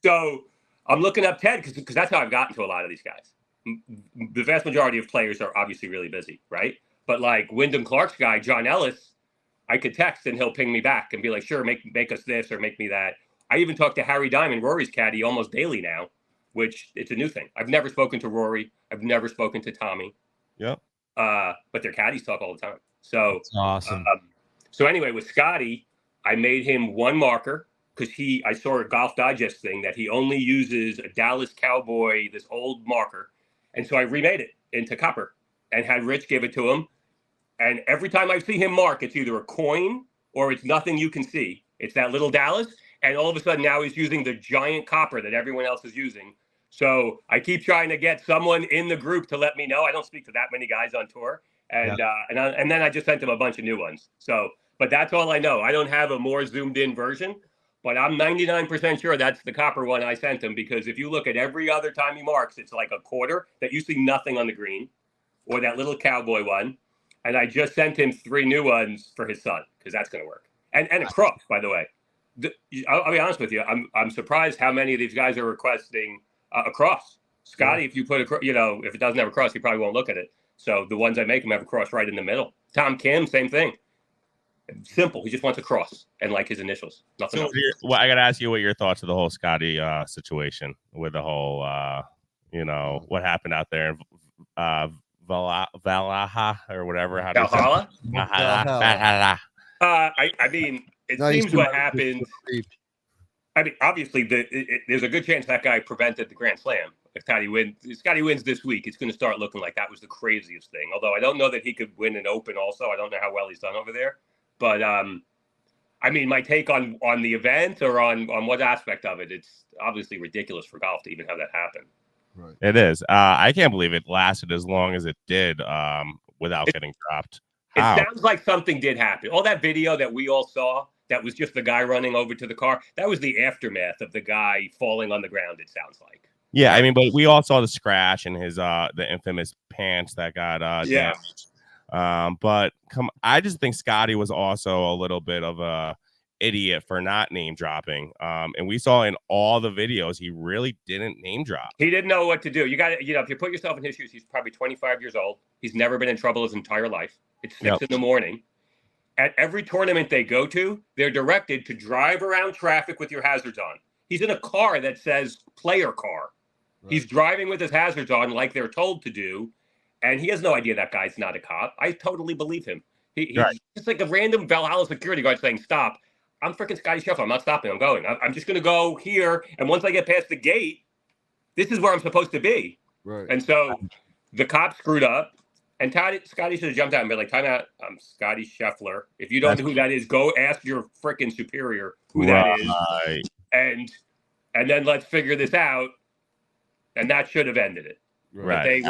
So I'm looking up Ted because that's how I've gotten to a lot of these guys. The vast majority of players are obviously really busy, right? But Wyndham Clark's guy, John Ellis, I could text and he'll ping me back and be like, sure, make us this or make me that. I even talk to Harry Diamond, Rory's caddy, almost daily now, which it's a new thing. I've never spoken to Rory. I've never spoken to Tommy. Yep. But their caddies talk all the time. So that's awesome. So anyway, with Scotty, I made him one marker because I saw a Golf Digest thing that he only uses a Dallas Cowboy, this old marker. And so I remade it into copper and had Rich give it to him. And every time I see him mark, it's either a coin or it's nothing you can see. It's that little Dallas. and all of a sudden now he's using the giant copper that everyone else is using. So I keep trying to get someone in the group to let me know. I don't speak to that many guys on tour, and then I just sent him a bunch of new ones. So, but that's all I know. I don't have a more zoomed in version, but I'm 99% sure that's the copper one I sent him, because if you look at every other time he marks, it's like a quarter that you see nothing on the green, or that little cowboy one. And I just sent him 3 new ones for his son, because that's going to work. And a crook, by the way. I'll be honest with you. I'm surprised how many of these guys are requesting a cross. Scotty, if you put if it doesn't have a cross, he probably won't look at it. So the ones I make him have a cross right in the middle. Tom Kim, same thing. Simple. He just wants a cross and like his initials. Nothing else. Well, I got to ask you what your thoughts of the whole Scotty situation with the whole, what happened out there in Valhalla or whatever. Valhalla? Valhalla. I mean, it seems what happened. I mean, obviously, there's a good chance that guy prevented the Grand Slam. If Scotty wins this week, it's going to start looking like that was the craziest thing. Although I don't know that he could win an Open also. I don't know how well he's done over there. But, I mean, my take on the event or on what aspect of it, it's obviously ridiculous for golf to even have that happen. Right. It is. I can't believe it lasted as long as it did without getting dropped. How? It sounds like something did happen. All that video that we all saw, that was just the guy running over to the car. That was the aftermath of the guy falling on the ground, it sounds like. Yeah, I mean, but we all saw the scratch in his the infamous pants that got damaged. But I just think Scotty was also a little bit of a idiot for not name dropping. And we saw in all the videos he really didn't name drop. He didn't know what to do. You got to, if you put yourself in his shoes, he's probably 25 years old. He's never been in trouble his entire life. It's 6 in the morning. At every tournament they go to, they're directed to drive around traffic with your hazards on. He's in a car that says player car. Right. He's driving with his hazards on like they're told to do. And he has no idea that guy's not a cop. I totally believe him. He's just like a random Valhalla security guard saying, stop. I'm freaking Scotty Scheffler. I'm not stopping. I'm going. I'm just going to go here. And once I get past the gate, this is where I'm supposed to be. Right. And so the cop screwed up. And Scotty should have jumped out and been like, time out. I'm Scotty Scheffler. If you don't know who that is, go ask your freaking superior who that is. And then let's figure this out. And that should have ended it. Right.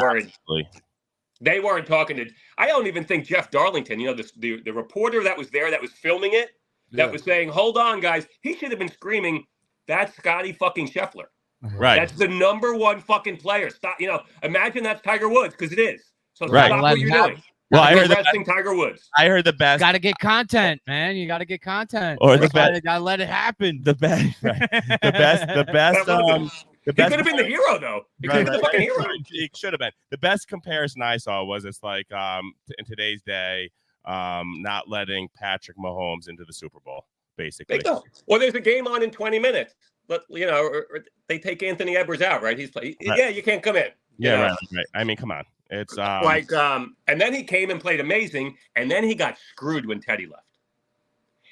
They weren't talking to. I don't even think Jeff Darlington, the reporter that was there that was filming it, that was saying, hold on, guys. He should have been screaming, that's Scotty fucking Scheffler. Right. That's the number one fucking player. Stop. Imagine that's Tiger Woods, because it is. So stop what you're doing. Well, I heard Tiger Woods. I heard the best. Got to get content, man. You got to get content. Or the best. Got to let it happen. The best. The best. He could have been the hero, though. He could have been the fucking hero. He should have been. The best comparison I saw was it's like in today's day, not letting Patrick Mahomes into the Super Bowl, basically. Well, there's a game on in 20 minutes. But or they take Anthony Edwards out, right? He's playing. Right. Yeah, you can't come in. Right. I mean, come on. It's and then he came and played amazing, and then he got screwed when Teddy left.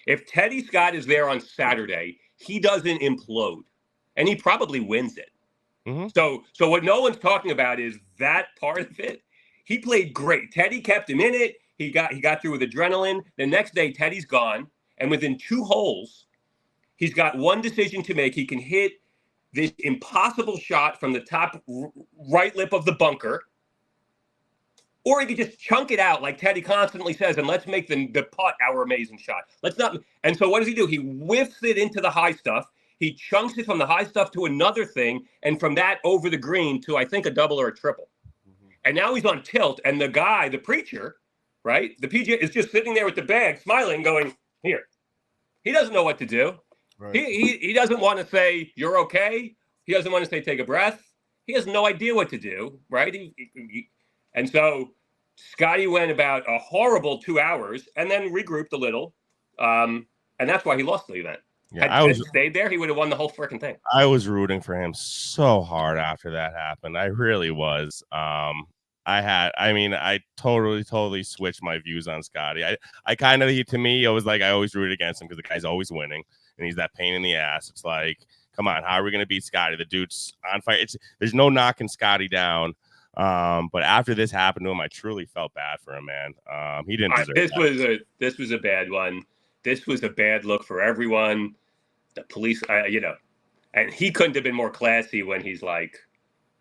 If Teddy Scott is there on Saturday, he doesn't implode, and he probably wins it. Mm-hmm. So what no one's talking about is that part of it. He played great. Teddy kept him in it. He got through with adrenaline. The next day, Teddy's gone, and within 2 holes, he's got one decision to make. He can hit this impossible shot from the top right lip of the bunker, or he could just chunk it out like Teddy constantly says, and let's make the putt our amazing shot. Let's not. And so what does he do? He whiffs it into the high stuff. He chunks it from the high stuff to another thing, and from that over the green to, I think, a double or a triple. Mm-hmm. And now he's on tilt, and the guy, the preacher, right, the PGA is just sitting there with the bag, smiling, going, here. He doesn't know what to do. Right. He doesn't want to say, you're okay. He doesn't want to say, take a breath. He has no idea what to do, right? And so Scotty went about a horrible 2 hours and then regrouped a little. And that's why he lost the event. Yeah, had he stayed there, he would have won the whole freaking thing. I was rooting for him so hard after that happened. I really was. I totally switched my views on Scotty. I kind of, to me, it was like I always rooted against him because the guy's always winning and he's that pain in the ass. It's like, come on, how are we going to beat Scotty? The dude's on fire. There's no knocking Scotty down. But after this happened to him, I truly felt bad for him, man. He didn't deserve this was a bad one. This was a bad look for everyone. the police, and he couldn't have been more classy when he's like,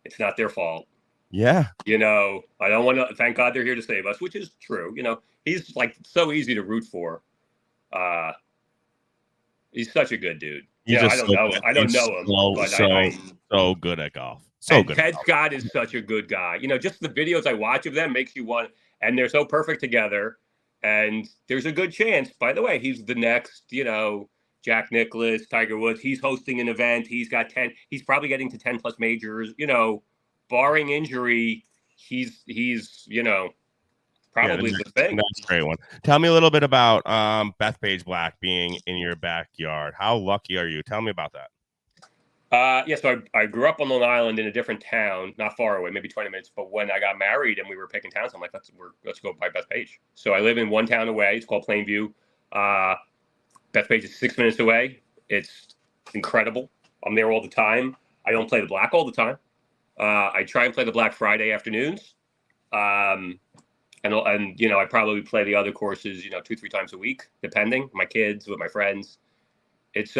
it's not their fault. Yeah. I don't want to, thank God they're here to save us, which is true. He's like so easy to root for. He's such a good dude. I don't know him, but so good at golf. Ted Scott is such a good guy. Just the videos I watch of them makes you want, and they're so perfect together. And there's a good chance, by the way, he's the next, Jack Nicklaus, Tiger Woods. He's hosting an event. He's got 10. He's probably getting to 10 plus majors. Barring injury, he's probably the thing. That's a great one. Tell me a little bit about Bethpage Black being in your backyard. How lucky are you? Tell me about that. So I grew up on Long Island in a different town, not far away, maybe 20 minutes. But when I got married and we were picking towns, I'm like, let's go by Bethpage. So I live in one town away. It's called Plainview. Bethpage is 6 minutes away. It's incredible. I'm there all the time. I don't play the black all the time. I try and play the black Friday afternoons. And I probably play the other courses, 2-3 times a week, depending. My kids, with my friends. It's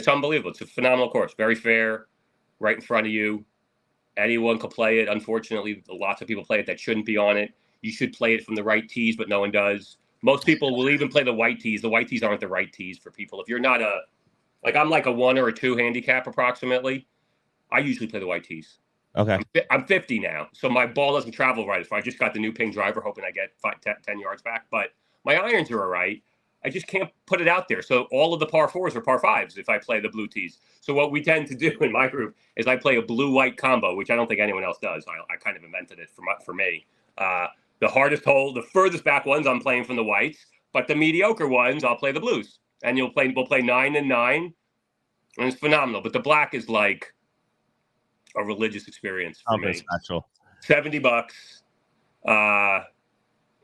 unbelievable. It's a phenomenal course. Very fair, right in front of you. Anyone can play it. Unfortunately, lots of people play it that shouldn't be on it. You should play it from the right tees, but no one does. Most people will even play the white tees. The white tees aren't the right tees for people. If you're not I'm like a 1 or a 2 handicap approximately. I usually play the white tees. Okay. I'm 50 now, so my ball doesn't travel right. So I just got the new ping driver, hoping I get 10 yards back. But my irons are all right. I just can't put it out there. So all of the par 4s are par 5s if I play the blue tees. So what we tend to do in my group is I play a blue-white combo, which I don't think anyone else does. I kind of invented it for me. The hardest hole, the furthest back ones, I'm playing from the whites. But the mediocre ones, I'll play the blues. And we'll play 9 and 9. And it's phenomenal. But the black is like a religious experience for me. Special. $70.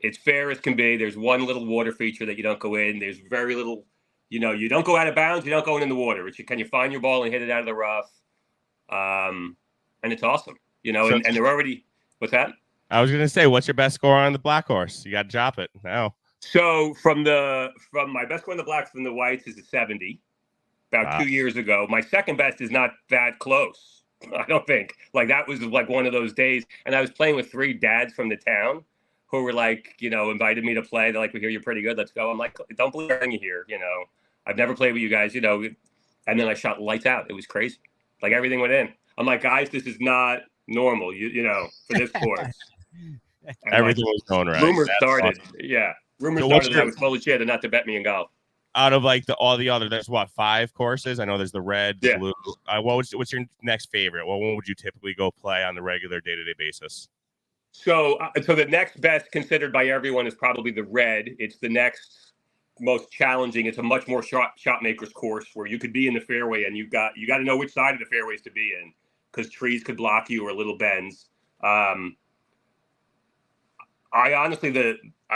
It's fair as can be. There's one little water feature that you don't go in. There's very little, you don't go out of bounds. You don't go in the water. Can you find your ball and hit it out of the rough? And it's awesome, and they're already, what's that? I was going to say, what's your best score on the black horse? You got to drop it now. So from my best score on the blacks from the whites is a 70 about 2 years ago. My second best is not that close. I don't think. That was like one of those days. And I was playing with 3 dads from the town who were invited me to play. They're like, we hear you're pretty good. Let's go. I'm like, don't believe everything you hear. I've never played with you guys, and then I shot lights out. It was crazy. Everything went in. I'm like, guys, this is not normal, for this course. Everything was going right. Rumors started. Awesome. Yeah. Rumors started that I was full of shit and not to bet me in golf. Out of all the other, there's 5 courses. I know there's the red, blue. What's your next favorite? What one would you typically go play on the regular day-to-day basis? So the next best considered by everyone is probably the red. It's the next most challenging. It's a much more shot maker's course where you could be in the fairway and you got to know which side of the fairways to be in because trees could block you or little bends. I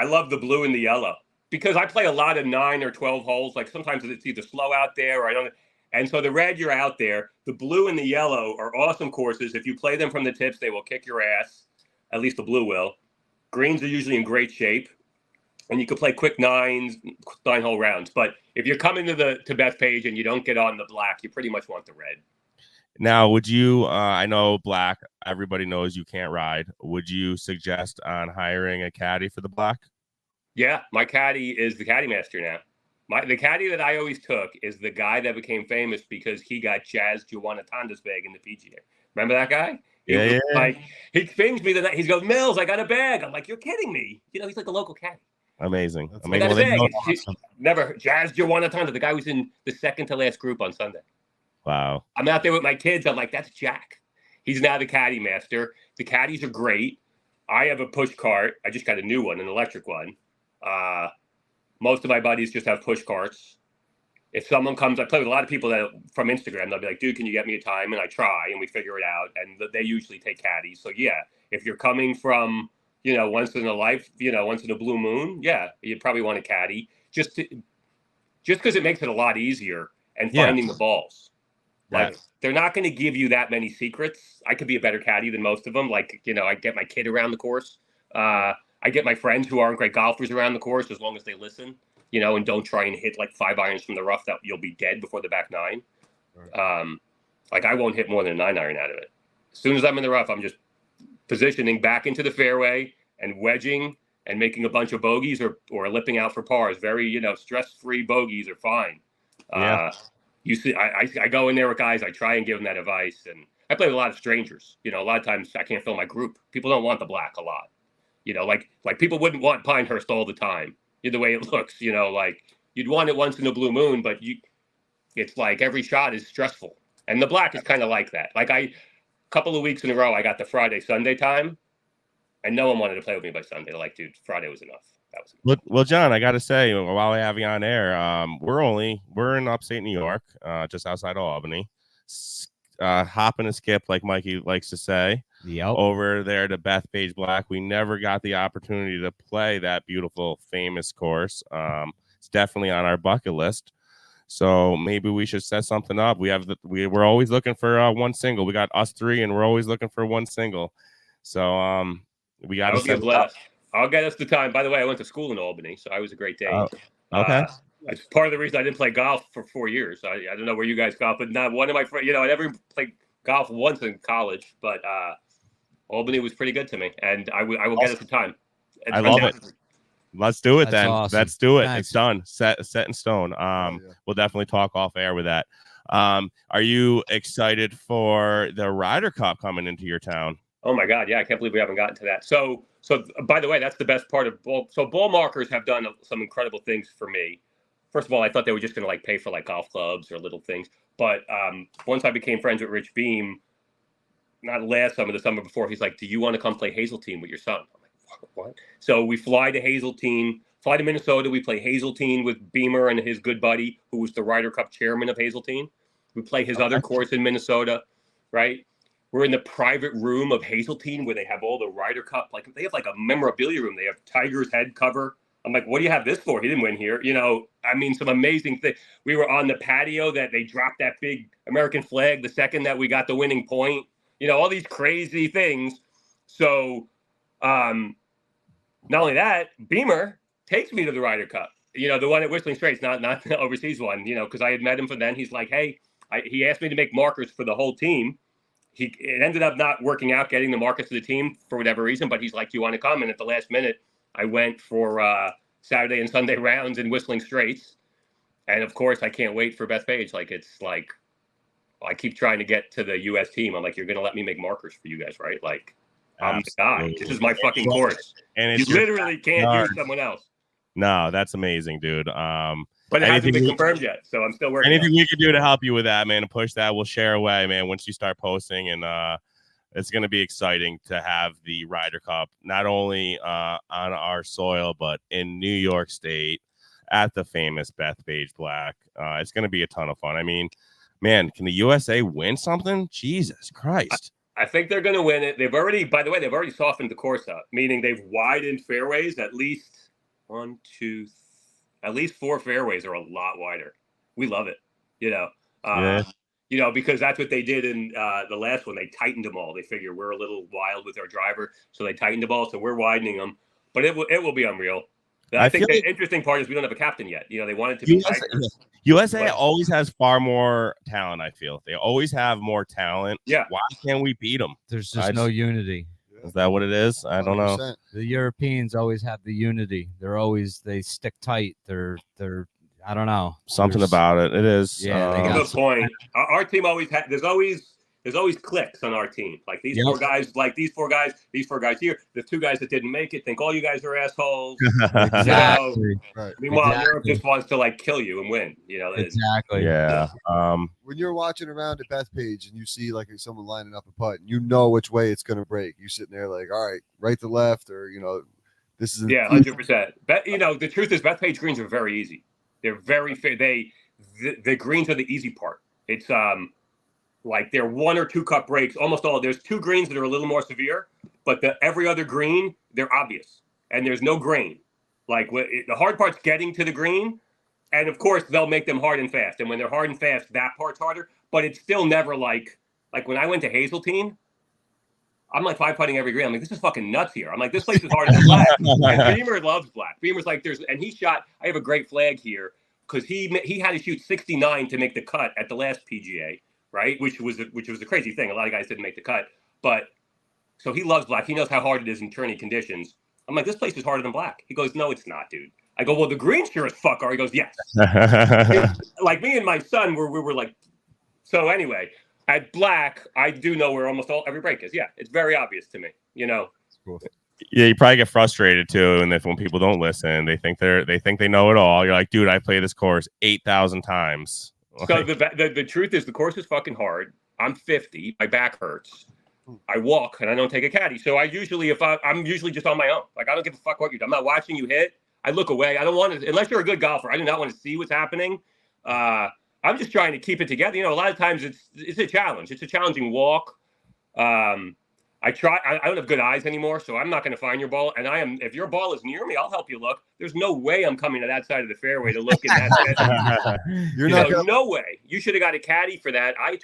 love the blue and the yellow because I play a lot of 9 or 12 holes. Sometimes it's either slow out there or I don't. And so the red, you're out there. The blue and the yellow are awesome courses. If you play them from the tips, they will kick your ass. At least the blue will. Greens are usually in great shape, and you can play quick 9-hole rounds. But if you're coming to Bethpage and you don't get on the black, you pretty much want the red. Now, would you? I know black. Everybody knows you can't ride. Would you suggest on hiring a caddy for the black? Yeah, my caddy is the caddy master now. The caddy that I always took is the guy that became famous because he got Jazz Juanatanda's bag in the PGA. Remember that guy? Yeah. He pings me the night. He goes, Mills, I got a bag. I'm like, you're kidding me. He's like a local caddy. Amazing. I got a bag. Awesome. Never Jazz Juanatanda, the guy who's in the second to last group on Sunday. Wow. I'm out there with my kids. I'm like, that's Jack. He's now the caddy master. The caddies are great. I have a push cart. I just got a new one, an electric one. Most of my buddies just have push carts. If someone comes, I play with a lot of people that from Instagram. They'll be like, dude, can you get me a time? And I try, and we figure it out. And they usually take caddies. So, yeah, if you're coming from, once in a life, once in a blue moon, yeah, you'd probably want a caddy. Just because it makes it a lot easier and finding the balls. They're not going to give you that many secrets. I could be a better caddy than most of them. I get my kid around the course. I get my friends who aren't great golfers around the course as long as they listen. and don't try and hit like 5 irons from the rough that you'll be dead before the back 9. Like I won't hit more than a 9 iron out of it. As soon as I'm in the rough, I'm just positioning back into the fairway and wedging and making a bunch of bogeys or lipping out for pars. Very, stress-free bogeys are fine. Yeah. You see, I go in there with guys. I try and give them that advice, and I play with a lot of strangers. A lot of times I can't fill my group. People don't want the black a lot. Like people wouldn't want Pinehurst all the time. The way it looks. Like you'd want it once in a blue moon, but it's like every shot is stressful, and the black is kind of like that. Like a couple of weeks in a row, I got the Friday Sunday time, and no one wanted to play with me by Sunday. They're like, dude, Friday was enough. That was enough. Well, John, I got to say, while I have you on air, we're in upstate New York, just outside of Albany. Hop and a skip, like Mikey likes to say. Yep. Over there to Bethpage Black. We never got the opportunity to play that beautiful, famous course. It's definitely on our bucket list. So maybe we should set something up. We're always looking for one single. We got us 3, and we're always looking for one single. So we got to set it up. I'll get us the time. By the way, I went to school in Albany, so I was a great day. Okay. It's part of the reason I didn't play golf for 4 years. I don't know where you guys golf, but not one of my friends. I never played golf once in college, but Albany was pretty good to me, and I will get us the time. I love it. Let's do it. That's then. Awesome. Let's do it. Nice. It's done. Set in stone. We'll definitely talk off air with that. Are you excited for the Ryder Cup coming into your town? Oh my God. Yeah. I can't believe we haven't gotten to that. So by the way, that's the best part of ball. So ball markers have done some incredible things for me. First of all, I thought they were just going to pay for golf clubs or little things. But once I became friends with Rich Beam, not last summer, the summer before, he's like, do you want to come play Hazeltine with your son? I'm like, what? So we fly to Minnesota. We play Hazeltine with Beamer and his good buddy, who was the Ryder Cup chairman of Hazeltine. We play his other course in Minnesota, right? We're in the private room of Hazeltine where they have all the Ryder Cup. They have a memorabilia room. They have Tiger's head cover. I'm like, what do you have this for? He didn't win here. Some amazing things. We were on the patio that they dropped that big American flag the second that we got the winning point. All these crazy things. So not only that, Beamer takes me to the Ryder Cup. The one at Whistling Straits, not the overseas one, because I had met him for then. He's like, hey, he asked me to make markers for the whole team. It ended up not working out getting the markers to the team for whatever reason, but he's like, you want to come? And at the last minute, I went for Saturday and Sunday rounds in Whistling Straits. And of course, I can't wait for Bethpage. I keep trying to get to the U.S. team. I'm like, you're going to let me make markers for you guys, right? I'm the guy. This is my fucking course. And you literally can't use someone else. No, that's amazing, dude. But it hasn't been confirmed yet, so I'm still working. Anything we can do to help you with that, man, and push that, we'll share away, man, once you start posting. And it's going to be exciting to have the Ryder Cup, not only on our soil, but in New York State at the famous Bethpage Black. It's going to be a ton of fun. I mean, man, can the USA win something? Jesus Christ. I think they're going to win it. They've already softened the course up, meaning they've widened fairways at least 4 fairways are a lot wider. We love it, because that's what they did in the last one. They tightened them all. They figure we're a little wild with our driver, so they tightened them all. So we're widening them, but it will be unreal. I think the interesting part is we don't have a captain yet. They wanted to be USA always has far more talent. I feel they always have more talent. Yeah. Why can't we beat them? There's just no unity. Is that what it is? I don't know. The Europeans always have the unity. They stick tight. They're I don't know. Something about it. It is. Yeah. Good point. Our team always there's always cliques on our team. These 4 guys, these 4 guys here. The 2 guys that didn't make it think all you guys are assholes. Exactly. Right. Meanwhile, Europe just wants to kill you and win. Exactly. Yeah. When you're watching around at Bethpage and you see someone lining up a putt, and you know which way it's going to break. You're sitting there all right, right to left, or this is 100%. The truth is Bethpage greens are very easy. They're very fair. The greens are the easy part. It's they're 1 or 2 cut breaks. Almost all. There's 2 greens that are a little more severe, but every other green, they're obvious, and there's no grain. The hard part's getting to the green, and of course they'll make them hard and fast. And when they're hard and fast, that part's harder. But it's still never like when I went to Hazeltine, I'm like 5-putting every green. I'm like, this is fucking nuts here. I'm like, this place is harder than Black. And Beamer loves Black. Beamer's like, and he shot. I have a great flag here because he had to shoot 69 to make the cut at the last PGA, right? Which was a crazy thing. A lot of guys didn't make the cut, but so he loves Black. He knows how hard it is in tourney conditions. I'm like, this place is harder than Black. He goes, no, it's not, dude. I go, well, the greens sure as fuck are. He goes, yes. Like me and my son, we were like, so anyway. At Black, I do know where almost every break is. Yeah, it's very obvious to me. You know. Cool. Yeah, you probably get frustrated too, and if when people don't listen, they think they know it all. You're like, dude, I play this course 8,000 times. So the truth is, the course is fucking hard. I'm 50. My back hurts. I walk and I don't take a caddy. So I'm usually just on my own. Like I don't give a fuck what you do. I'm not watching you hit. I look away. I don't want to, unless you're a good golfer. I do not want to see what's happening. I'm just trying to keep it together. You know, a lot of times it's a challenge. It's a challenging walk. I don't have good eyes anymore, so I'm not going to find your ball. And if your ball is near me, I'll help you look. There's no way I'm coming to that side of the fairway to look in that. No way. You should have got a caddy for that. I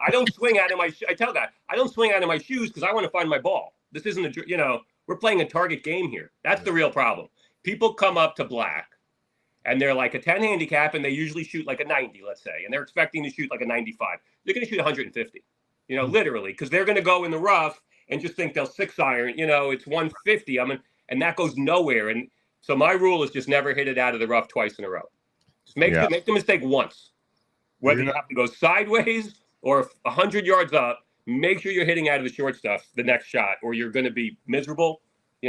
don't swing out of my. I tell that I don't swing out of my shoes because I want to find my ball. This isn't we're playing a target game here. That's the real problem. People come up to Black. And they're like a 10 handicap, and they usually shoot like a 90, let's say, and they're expecting to shoot like a 95. They're going to shoot 150, literally, because they're going to go in the rough and just think they'll 6-iron. It's 150. And that goes nowhere. And so my rule is just never hit it out of the rough twice in a row. Just make the mistake once. Whether you have to go sideways or 100 yards up, make sure you're hitting out of the short stuff the next shot, or you're going to be miserable.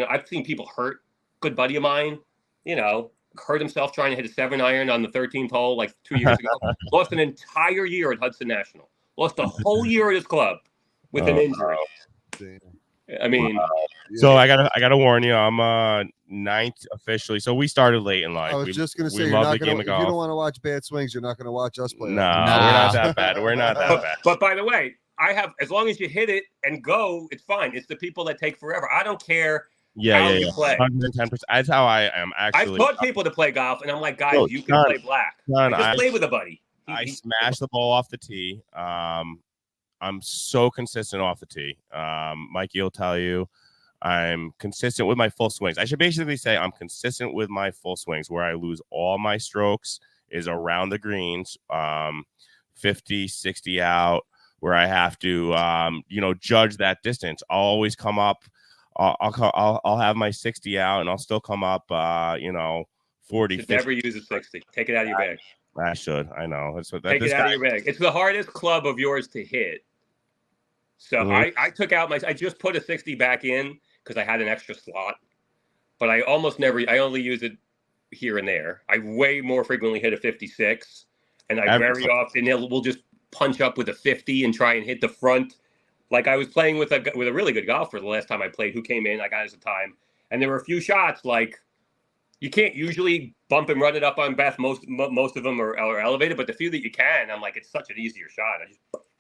I've seen people hurt. Good buddy of mine, hurt himself trying to hit a 7-iron on the 13th hole like 2 years ago. Lost an entire year at Hudson National. Lost a whole year at his club with an injury. I mean, so I gotta warn you. I'm 9th officially. So we started late in life. I was just gonna say, if you don't want to watch bad swings, you're not gonna watch us play. No, we're not that bad. We're not that bad. But by the way, as long as you hit it and go, it's fine. It's the people that take forever. I don't care. Yeah. 110%. That's how I am actually. I've taught people to play golf, and I'm like, guys, you can play Black. Just play with a buddy. I smash the ball off the tee. I'm so consistent off the tee. Mikey will tell you, I'm consistent with my full swings. I should basically say I'm consistent with my full swings. Where I lose all my strokes is around the greens, 50, 60 out, where I have to, judge that distance. I'll always come up. I'll have my 60 out, and I'll still come up, 40. You should never use a 60. Take it out of your bag. I should. I know. Take it out of your bag. It's the hardest club of yours to hit. So I took out I just put a 60 back in because I had an extra slot, but I only use it here and there. I way more frequently hit a 56, and I very often we'll just punch up with a 50 and try and hit the front. Like I was playing with a really good golfer the last time I played who came in. I got his time. And there were a few shots like you can't usually bump and run it up on Beth. Most of them are elevated, but the few that you can, I'm like, it's such an easier shot.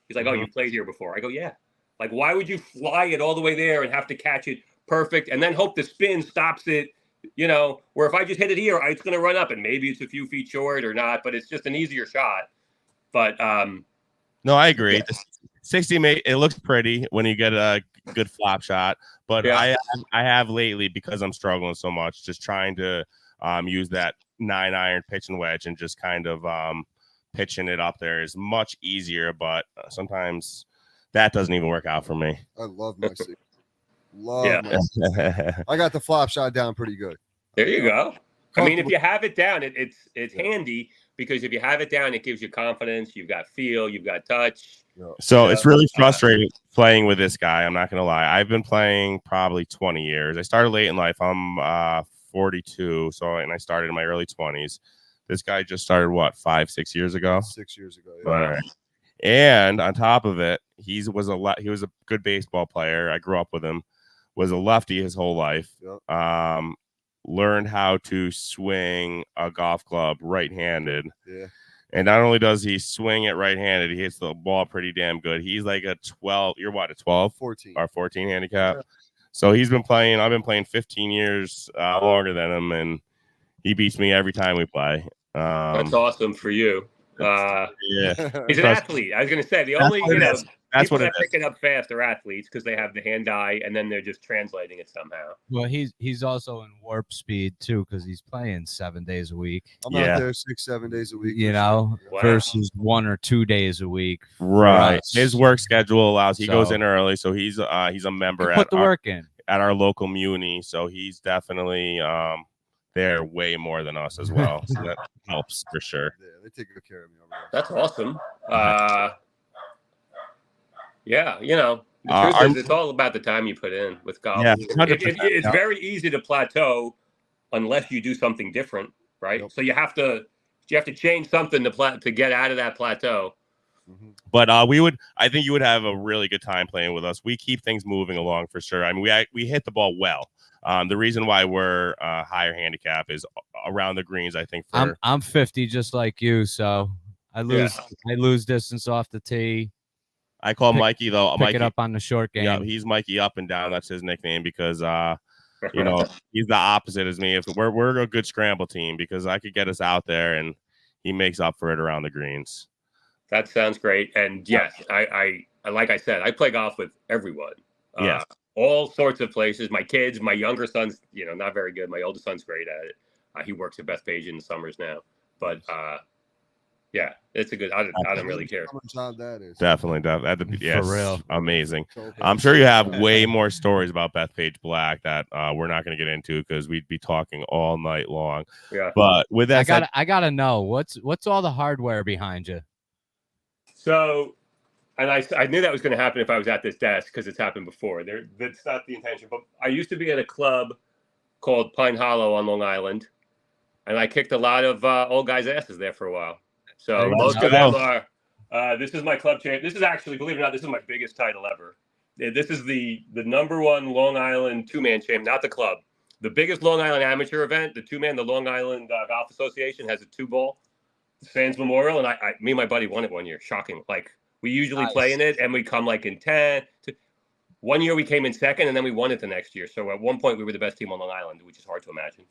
He's like, oh, you played here before. I go, yeah. Like, why would you fly it all the way there and have to catch it perfect and then hope the spin stops it, where if I just hit it here, it's going to run up and maybe it's a few feet short or not, but it's just an easier shot. But no, I agree. Yeah. 60, it looks pretty when you get a good flop shot, but I have lately, because I'm struggling so much, just trying to use that 9-iron pitch and wedge and just kind of pitching it up there is much easier, but sometimes that doesn't even work out for me. I love my 60. I got the flop shot down pretty good. There you go. I mean, if you have it down, it's handy. Because if you have it down, it gives you confidence. You've got feel. You've got touch. So it's really frustrating playing with this guy. I'm not going to lie. I've been playing probably 20 years. I started late in life. I'm 42. And I started in my early 20s. This guy just started, 5-6 years ago? 6 years ago. Yeah. Right. And on top of it, he was a good baseball player. I grew up with him. Was a lefty his whole life. Yep. Learned how to swing a golf club right-handed. Yeah. And not only does he swing it right-handed, he hits the ball pretty damn good. He's like a 12. You're what, a 12? 14. Or 14 handicap. Yeah. So I've been playing 15 years longer than him, and he beats me every time we play. That's awesome for you. Yeah. He's an athlete. I was going to say, the only, That's what that it is. pick it up fast are athletes because they have the hand-eye, and then they're just translating it somehow. Well, he's also in warp speed too because he's playing 7 days a week. I'm out there 6-7 days a week. You know, Wow. versus 1 or 2 days a week. Right. His work schedule allows. He goes in early, so he's a member put the work in at our local muni. So he's definitely there way more than us as well. So that helps for sure. Yeah, they take good care of me over there. That's awesome. Yeah, you know, the truth is, it's all about the time you put in with golf. Yeah, it's very easy to plateau unless you do something different, right? Yep. So you have to change something to get out of that plateau. Mm-hmm. But I think you would have a really good time playing with us. We keep things moving along for sure. I mean, we hit the ball well. The reason why we're higher handicap is around the greens. I think I'm 50 just like you, so I lose distance off the tee. I call Mikey though. Pick it up on the short game. Yeah, he's Mikey Up and Down. That's his nickname because you know, he's the opposite as me. If we're a good scramble team because I could get us out there and he makes up for it around the greens. That sounds great. And yes, I like I said, I play golf with everyone. Yes. All sorts of places. My kids, my younger son's, you know, not very good. My oldest son's great at it. He works at Bethpage in the summers now. But yeah, it's a good. I don't really care. How much time that is? Definitely. Yes, for real. Amazing. I'm sure you have way more stories about Bethpage Black that we're not going to get into because we'd be talking all night long. Yeah. But with that, I gotta know what's all the hardware behind you. So, and I knew that was going to happen if I was at this desk because it's happened before. That's not the intention. But I used to be at a club called Pine Hollow on Long Island, and I kicked a lot of old guys' asses there for a while. So most of them are. This is my club champ. This is actually, believe it or not, this is my biggest title ever. This is the number one Long Island two-man champ, not the club. The biggest Long Island amateur event, the two-man, the Long Island Golf Association has a 2-ball Sands Memorial, and me and my buddy won it one year. Shocking. Like we usually play in it, and we come like in 10. One year we came in second, and then we won it the next year. So at one point we were the best team on Long Island, which is hard to imagine.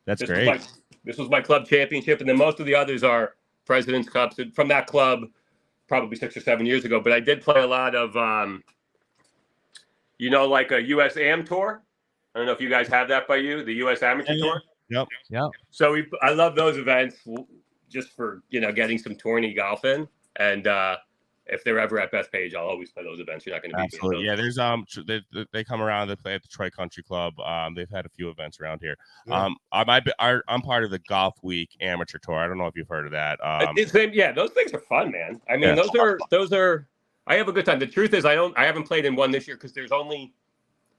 That's great. This was my club championship, and then most of the others are President's Cups from that club, probably 6 or 7 years ago. But I did play a lot of, like a U.S. Am Tour. I don't know if you guys have that by you, the U.S. Amateur Tour. Yep. So I love those events just for getting some tourney golf in, and if they're ever at Bethpage, I'll always play those events. You're not going to beat me. Yeah, there's they come around. They play at the Troy Country Club. They've had a few events around here. Yeah. I'm part of the Golf Week Amateur Tour. I don't know if you've heard of that. Those things are fun, man. I mean, those are. I have a good time. The truth is, I haven't played in one this year because there's only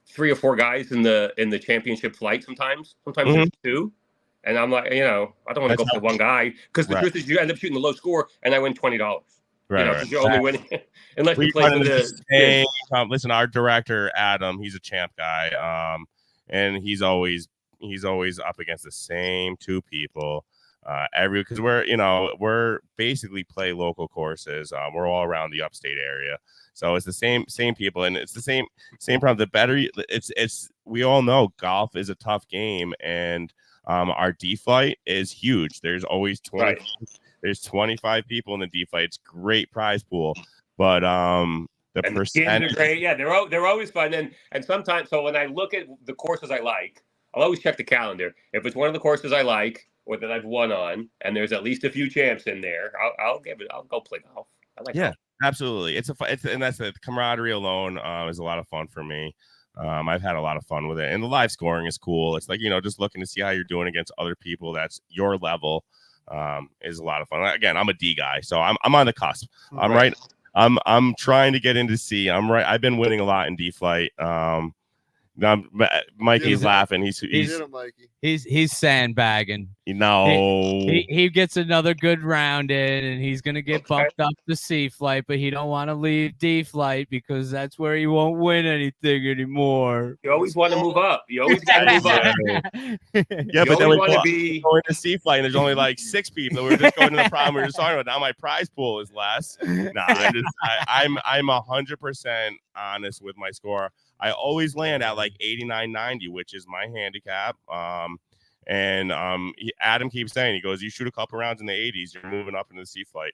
3 or 4 guys in the championship flight. Sometimes there's 2. And I'm like, I don't want to go for one guy because the truth is you end up shooting the low score and I win $20. Right. You're only winning unless you play for the listen, our director Adam, he's a champ guy, and he's always up against the same 2 people because we're basically play local courses. We're all around the upstate area, so it's the same people, and it's the same problem. The better it's we all know golf is a tough game, and our D flight is huge. There's always 20. Right. There's 25 people in the D flight. It's great prize pool, but the percentage are great. Yeah, they're always fun. And sometimes, so when I look at the courses I like, I'll always check the calendar. If it's one of the courses I like or that I've won on, and there's at least a few champs in there, I'll go play golf. I like golf. Absolutely. And that's the camaraderie alone is a lot of fun for me. I've had a lot of fun with it, and the live scoring is cool. It's like just looking to see how you're doing against other people that's your level. Is a lot of fun. Again, I'm a D guy, so I'm on the cusp. I'm right. I'm trying to get into C. I'm right. I've been winning a lot in D flight. Now Mikey's laughing. He's sandbagging. He gets another good round in, and he's gonna get bumped up to C flight, but he don't want to leave D flight because that's where he won't win anything anymore. You always want to move up. You always got to move up. Yeah, but then we want to be going to C flight, and there's only like 6 people. We're just going to the problem we were just talking about. Now my prize pool is less. I'm 100% honest with my score. I always land at like 89, 90, which is my handicap. Adam keeps saying, he goes, you shoot a couple rounds in the 80s, you're moving up into the C flight.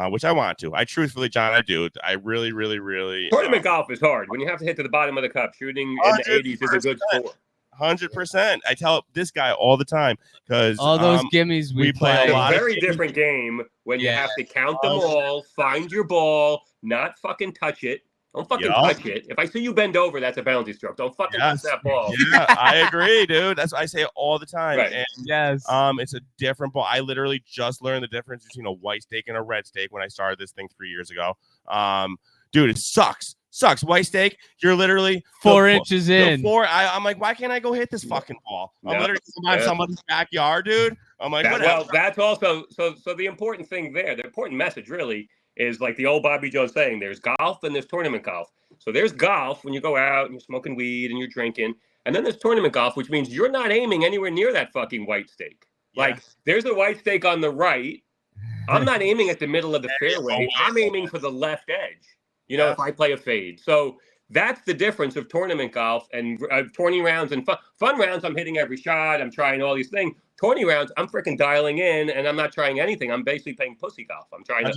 which I want to. I truthfully, John, I do. I really, really, really. Tournament golf is hard. When you have to hit to the bottom of the cup, shooting in the 80s is a good score. 100%. I tell this guy all the time because all those gimmies we play. It's a very different game when you have to count them all, find your ball, not fucking touch it. Don't fucking touch it. If I see you bend over, that's a penalty stroke. Don't fucking touch that ball. Yeah, I agree, dude. That's what I say all the time. Right. And, it's a different ball. I literally just learned the difference between a white steak and a red steak when I started this thing 3 years ago. Dude, it sucks. White steak, you're literally 4 inches in. I'm like, why can't I go hit this fucking ball? I'm literally in somebody's backyard, dude. I'm like, well, that's also so the important thing there, the important message really is like the old Bobby Jones saying, there's golf and there's tournament golf. So there's golf when you go out and you're smoking weed and you're drinking. And then there's tournament golf, which means you're not aiming anywhere near that fucking white steak. Like there's a white steak on the right. I'm not aiming at the middle of the fairway. I'm aiming for the left edge. You know, if I play a fade. So that's the difference of tournament golf and tourney rounds and fun rounds. I'm hitting every shot. I'm trying all these things. Tourney rounds, I'm freaking dialing in and I'm not trying anything. I'm basically playing pussy golf. I'm trying to,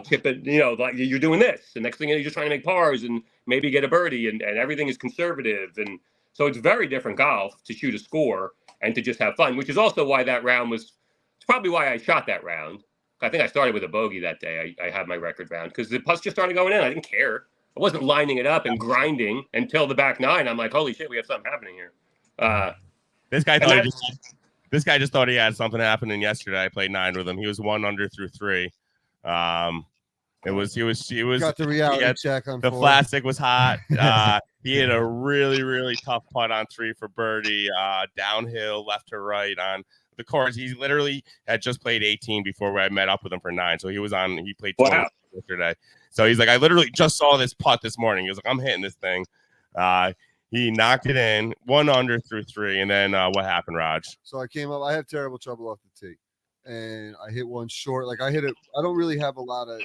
chip it, like you're doing this. The next thing you're just trying to make pars and maybe get a birdie and everything is conservative. And so it's very different golf to shoot a score and to just have fun, which is also why that round it's probably why I shot that round. I think I started with a bogey that day. I had my record round because the putts just started going in. I didn't care. I wasn't lining it up and grinding until the back nine. I'm like, holy shit, we have something happening here. This guy just thought he had something happening yesterday. I played 9 with him. He was 1 under through 3. He was got the reality check on the 4. plastic was hot. He had a really, really tough putt on 3 for birdie, downhill, left to right on the course. He literally had just played 18 before I met up with him for 9. So he played 20 yesterday. So he's like, I literally just saw this putt this morning. He was like, I'm hitting this thing. He knocked it in 1 under through 3. And then what happened, Raj? So I came up. I have terrible trouble off the tee. And I hit one short. Like I hit it. I don't really have a lot of.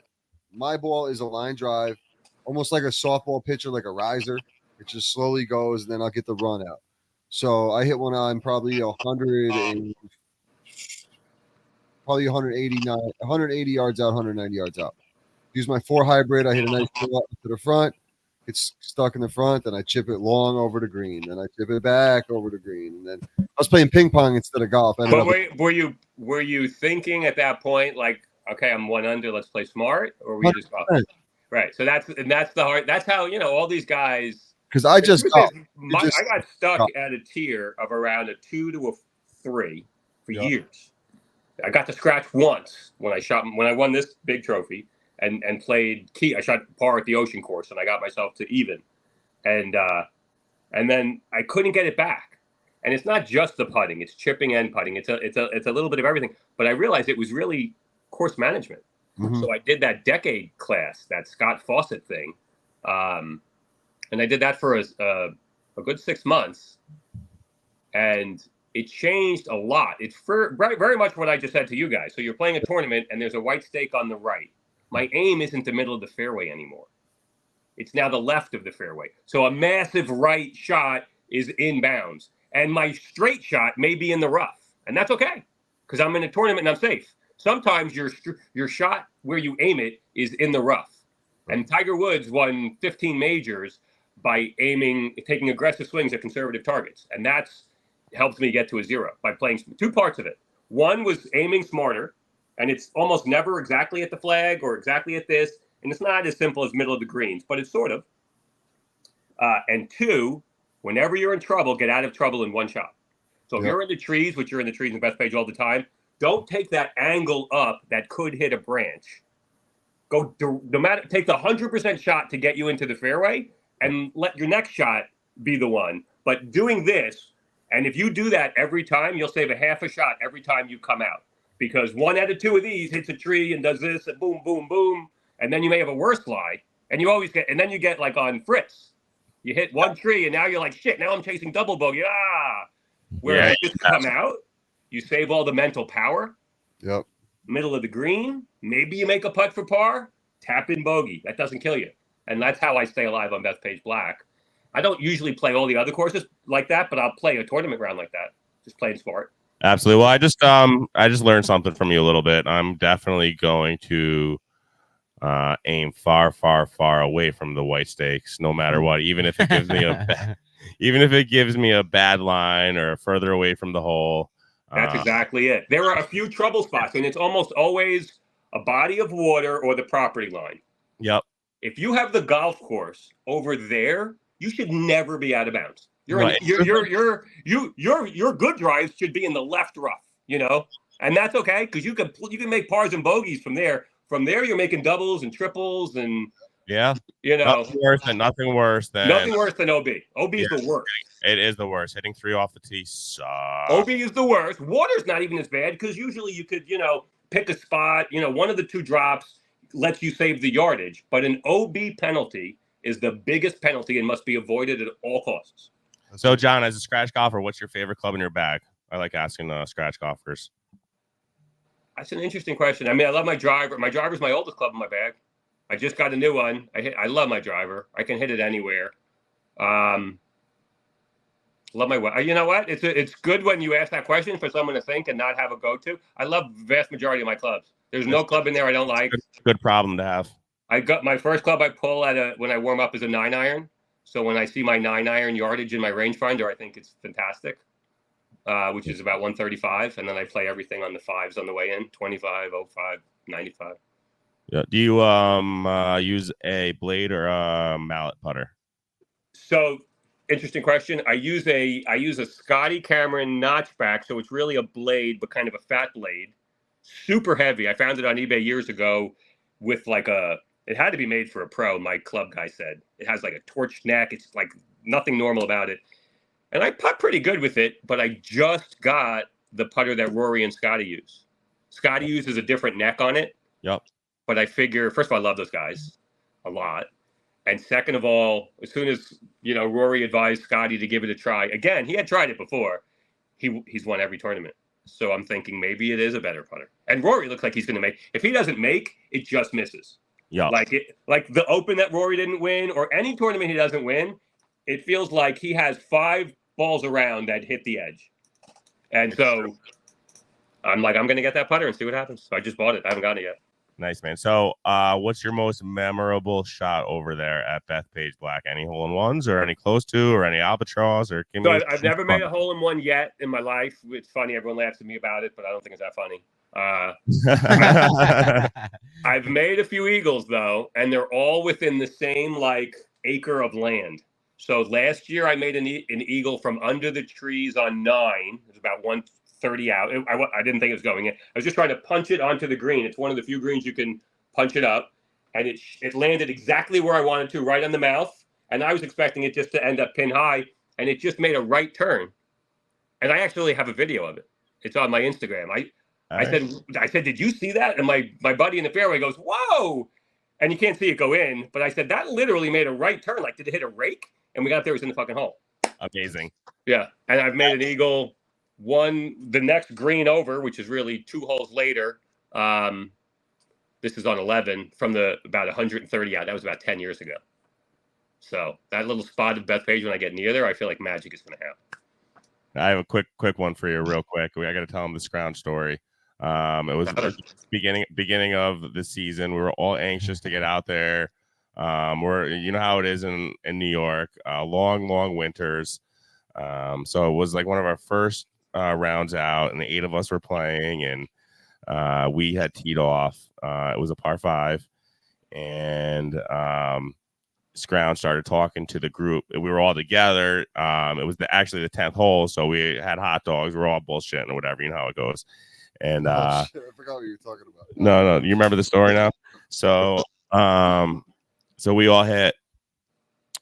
My ball is a line drive, almost like a softball pitcher, like a riser. It just slowly goes, and then I'll get the run out. So I hit one on probably 180 yards out, 190 yards out. Use my 4 hybrid. I hit a nice pull up to the front. It's stuck in the front. Then I chip it long over the green. Then I chip it back over the green. And then I was playing ping pong instead of golf. But were you thinking at that point like, okay, I'm 1 under, let's play smart, or were you just golf? Right. So that's the hard. That's how all these guys. Because I just got stuck at a tier of around a 2 to a 3 for years. I got to scratch once when I won this big trophy. And played key. I shot par at the Ocean course, and I got myself to even, and then I couldn't get it back. And it's not just the putting; it's chipping and putting. It's a little bit of everything. But I realized it was really course management. Mm-hmm. So I did that decade class, that Scott Fawcett thing, and I did that for a good 6 months, and it changed a lot. It's very much what I just said to you guys. So you're playing a tournament, and there's a white stake on the right. My aim isn't the middle of the fairway anymore. It's now the left of the fairway. So a massive right shot is inbounds. And my straight shot may be in the rough. And that's okay, because I'm in a tournament and I'm safe. Sometimes your shot where you aim it is in the rough. And Tiger Woods won 15 majors by taking aggressive swings at conservative targets. And that's helped me get to a 0 by playing 2 parts of it. One was aiming smarter. And it's almost never exactly at the flag or exactly at this. And it's not as simple as middle of the greens, but it's sort of. And 2, whenever you're in trouble, get out of trouble in 1 shot. So if you're in the trees, which you're in the trees in Bethpage all the time, don't take that angle up that could hit a branch. Take the 100% shot to get you into the fairway and let your next shot be the one. But doing this, and if you do that every time, you'll save a half a shot every time you come out. Because 1 out of 2 of these hits a tree and does this and boom, boom, boom. And then you may have a worse lie. And you then you get like on Fritz. You hit 1 tree and now you're like, shit, now I'm chasing double bogey. Whereas you just come out, you save all the mental power. Yep. Middle of the green, maybe you make a putt for par, tap in bogey. That doesn't kill you. And that's how I stay alive on Bethpage Black. I don't usually play all the other courses like that, but I'll play a tournament round like that. Just playing smart. Absolutely. Well, I just learned something from you a little bit. I'm definitely going to aim far, far, far away from the white stakes, no matter what. Even if it gives me a bad line or further away from the hole. That's exactly it. There are a few trouble spots, and it's almost always a body of water or the property line. Yep. If you have the golf course over there, you should never be out of bounds. Your good drives should be in the left rough, and that's okay because you can make pars and bogeys from there. From there, you're making doubles and triples and nothing worse than OB. OB is the worst. It is the worst. Hitting 3 off the tee sucks. OB is the worst. Water's not even as bad because usually you could pick a spot. One of the 2 drops lets you save the yardage, but an OB penalty is the biggest penalty and must be avoided at all costs. So, John, as a scratch golfer, what's your favorite club in your bag? I like asking scratch golfers. That's an interesting question. I mean, I love my driver. My driver's my oldest club in my bag. I just got a new one. I love my driver. I can hit it anywhere. Love my. You know what? It's good when you ask that question for someone to think and not have a go-to. I love the vast majority of my clubs. There's no club in there I don't like. Good problem to have. I got my first club I pull when I warm up is a 9-iron. So when I see my 9-iron yardage in my rangefinder, I think it's fantastic, which is about 135. And then I play everything on the 5s on the way in, 25, 05, 95. Yeah. Do you use a blade or a mallet putter? So interesting question. I use a Scotty Cameron notchback. So it's really a blade, but kind of a fat blade. Super heavy. I found it on eBay years ago with it had to be made for a pro, my club guy said. It has like a torch neck. It's like nothing normal about it. And I putt pretty good with it, but I just got the putter that Rory and Scotty use. Scotty uses a different neck on it. Yep. But I figure, first of all, I love those guys a lot. And second of all, as soon as, Rory advised Scotty to give it a try, again, he had tried it before. He's won every tournament. So I'm thinking maybe it is a better putter. And Rory looks like he's going to make. If he doesn't make, it just misses. Yeah. Like the Open that Rory didn't win or any tournament he doesn't win, it feels like he has 5 balls around that hit the edge. And so I'm like, I'm going to get that putter and see what happens. So I just bought it. I haven't gotten it yet. Nice, man. So what's your most memorable shot over there at Bethpage Black? Any hole-in-ones or any close to or any albatross? Or I've never made a hole-in-one yet in my life. It's funny. Everyone laughs at me about it, but I don't think it's that funny. I've made a few eagles though, and they're all within the same acre of land. So last year I made an eagle from under the trees on 9. It was about 130 out. I didn't think it was going in. I was just trying to punch it onto the green. It's one of the few greens you can punch it up, and it landed exactly where I wanted to, right on the mouth. And I was expecting it just to end up pin high, and it just made a right turn. And I actually have a video of it. It's on my Instagram. I said, did you see that? And my buddy in the fairway goes, whoa. And you can't see it go in. But I said, that literally made a right turn. Like, did it hit a rake? And we got there, it was in the fucking hole. Amazing. Yeah. And I've made an eagle the next green over, which is really 2 holes later. This is on 11 from about 130 out. That was about 10 years ago. So that little spot of Bethpage, when I get near there, I feel like magic is going to happen. I have a quick one for you real quick. I got to tell them the scrounge story. It was beginning of the season. We were all anxious to get out there. You know how it is in New York, long winters. So it was like one of our first rounds out, and the 8 of us were playing, and we had teed off. It was a par 5, and Scrounge started talking to the group. We were all together. It was actually the 10th hole, so we had hot dogs. We're all bullshitting or whatever. You know how it goes. And I forgot what you were talking about. No, you remember the story now? So so we all hit.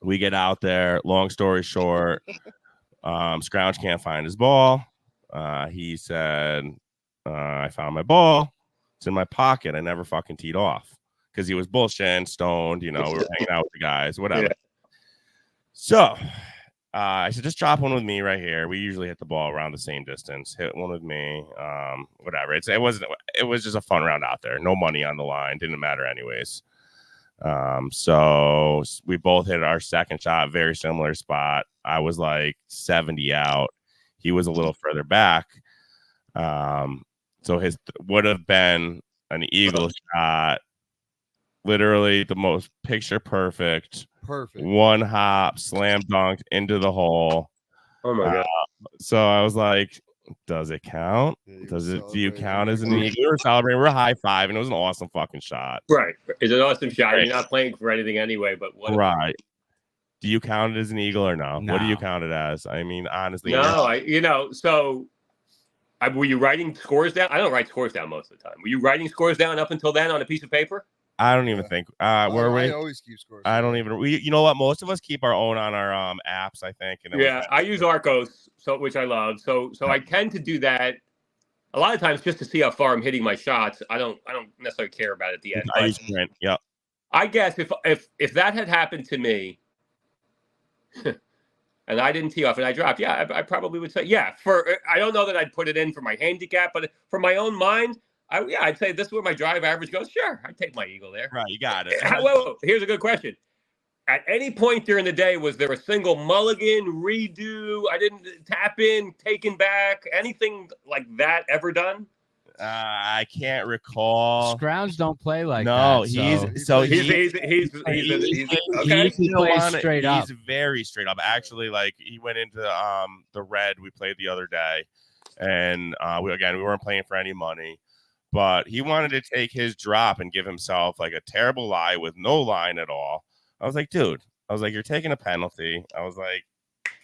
We get out there. Long story short, Scrounge can't find his ball. He said, I found my ball. It's in my pocket. I never fucking teed off. Because he was bullshitting, stoned, we were hanging out with the guys, whatever. Yeah. So I said, just drop one with me right here. We usually hit the ball around the same distance. Hit one with me, whatever. It was just a fun round out there. No money on the line. Didn't matter anyways. So we both hit our second shot, very similar spot. I was like 70 out. He was a little further back. So his would have been an eagle shot, literally the most picture perfect. One hop, slam dunked into the hole. Oh my god! So I was like, does it count? Do you count as an eagle? We were celebrating. We're high five, and it was an awesome fucking shot. Right, it's an awesome shot. Right. You're not playing for anything anyway, but what? Right. Do you count it as an eagle or no? What do you count it as? I mean, honestly, no. Were you writing scores down? I don't write scores down most of the time. Were you writing scores down up until then on a piece of paper? I don't even think. I always keep scores. I don't even. You know what? Most of us keep our own on our apps, I think. And I use Arcos, which I love. So I tend to do that a lot of times just to see how far I'm hitting my shots. I don't necessarily care about it at the end. Yeah. I guess if that had happened to me, and I didn't tee off and I dropped, I probably would say I don't know that I'd put it in for my handicap, but for my own mind. I'd say this is where my drive average goes. Sure, I'd take my eagle there. Right, you got it. Whoa, here's a good question. At any point during the day, was there a single mulligan, redo, I didn't tap in, taken back, anything like that ever done? I can't recall. Scrounge don't play like that. No, he's straight up. He's very straight up. Actually, like he went into the red we played the other day, and we weren't playing for any money. But he wanted to take his drop and give himself like a terrible lie with no line at all. I was like, dude, you're taking a penalty. I was like,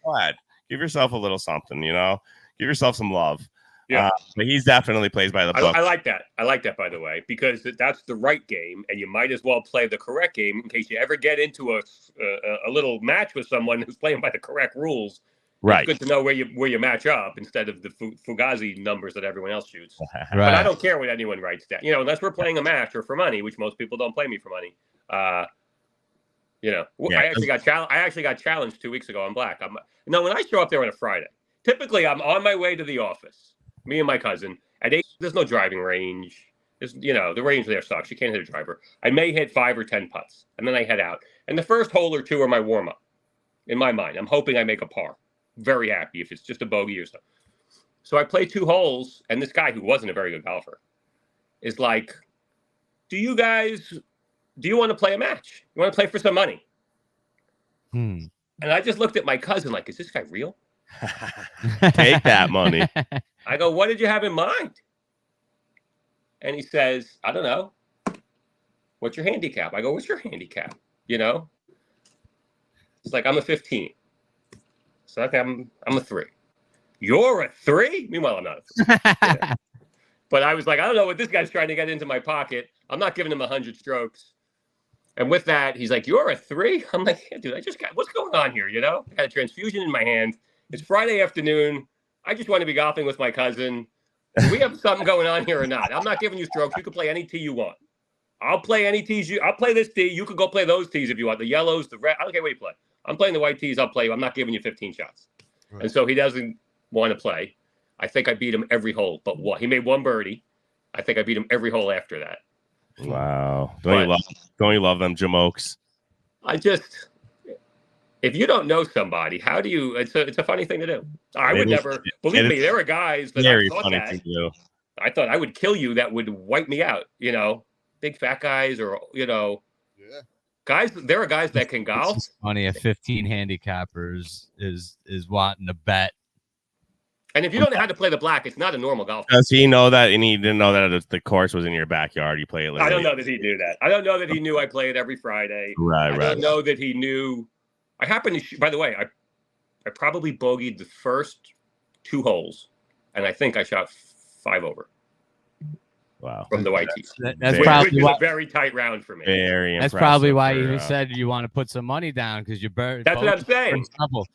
go ahead, give yourself a little something, give yourself some love. Yeah, but he's definitely plays by the book. I like that. I like that, by the way, because that's the right game, and you might as well play the correct game in case you ever get into a little match with someone who's playing by the correct rules. Right. It's good to know where you match up instead of the Fugazi numbers that everyone else shoots. Right. But I don't care what anyone writes down. Unless we're playing a match or for money, which most people don't play me for money. I actually got challenged 2 weeks ago on Black. When I show up there on a Friday, typically I'm on my way to the office, me and my cousin. At 8, there's no driving range. The range there sucks. You can't hit a driver. I may hit 5 or 10 putts, and then I head out. And the first hole or two are my warm up. In my mind, I'm hoping I make a par. Very happy if it's just a bogey or so. So I play 2 holes, and this guy who wasn't a very good golfer is like, do you want to play a match? You want to play for some money? And I just looked at my cousin like, is this guy real? Take that money. I go, what did you have in mind? And he says, I don't know. What's your handicap? I go, what's your handicap? It's like, I'm a 15. So okay, I'm a 3. You're a 3? Meanwhile, I'm not a 3. But I was like, I don't know what this guy's trying to get into my pocket. I'm not giving him 100 strokes. And with that, he's like, you're a 3? I'm like, yeah, dude, what's going on here? I got a transfusion in my hand. It's Friday afternoon. I just want to be golfing with my cousin. Do we have something going on here or not? I'm not giving you strokes. You can play any tee you want. I'll play any tees. I'll play this tee. You could go play those tees if you want. The yellows, the red. I don't care what you play. I'm playing the white tees. I'll play. I'm not giving you 15 shots. Right. And so he doesn't want to play. I think I beat him every hole but one. He made 1 birdie. I think I beat him every hole after that. Wow. Don't you love them jamokes? If you don't know somebody, how do you? It's a funny thing to do. I would never believe me. There are guys that I thought that. I thought I would kill you. That would wipe me out. Big fat guys or guys. There are guys that can golf. It's funny. A 15 handicappers is wanting to bet. And if you don't know how to play the black, it's not a normal golf. Does he know that? And he didn't know that the course was in your backyard. You play it. I don't know that he knew that. I don't know that he knew I play it every Friday. Right. I don't know that he knew. I happened to. By the way, I probably bogeyed the first 2 holes, and I think I shot 5 over. Wow. From the white tees. That's probably a very tight round for me. Very That's probably why you said you want to put some money down because you burned. That's what I'm saying.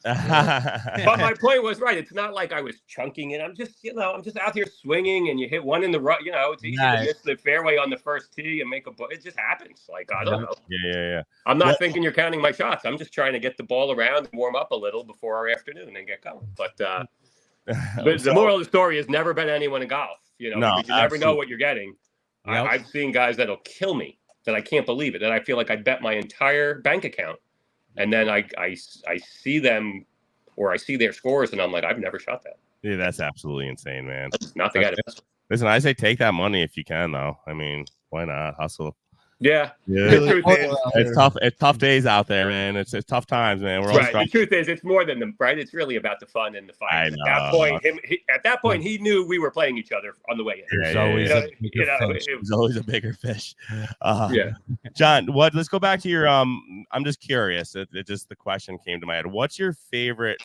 But my point was right. It's not like I was chunking it. I'm just, I'm just out here swinging, and you hit one in the right. It's easy to miss the fairway on the first tee and make a. It just happens. Like I don't know. Yeah. I'm not thinking you're counting my shots. I'm just trying to get the ball around and warm up a little before our afternoon and get going. But the moral of the story is never bet anyone in golf. Because you never know what you're getting. Yep. I've seen guys that'll kill me that I can't believe it. That I feel like I bet my entire bank account. And then I see them or I see their scores and I'm like, I've never shot that. Yeah, that's absolutely insane, man. Nothing out of it. Listen, I say take that money if you can, though. I mean, why not hustle? Yeah. Yeah. The truth is, It's tough. It's tough days out there, man. It's tough times, man. We're all right. struggling. The truth is, it's more than the right. It's really about the fun and the fight. I At know. that point, he knew we were playing each other on the way in. There's Yeah, always yeah, a bigger fish. There's always a bigger fish. Yeah. John, let's go back to your I'm just curious. It just the question came to my head. What's your favorite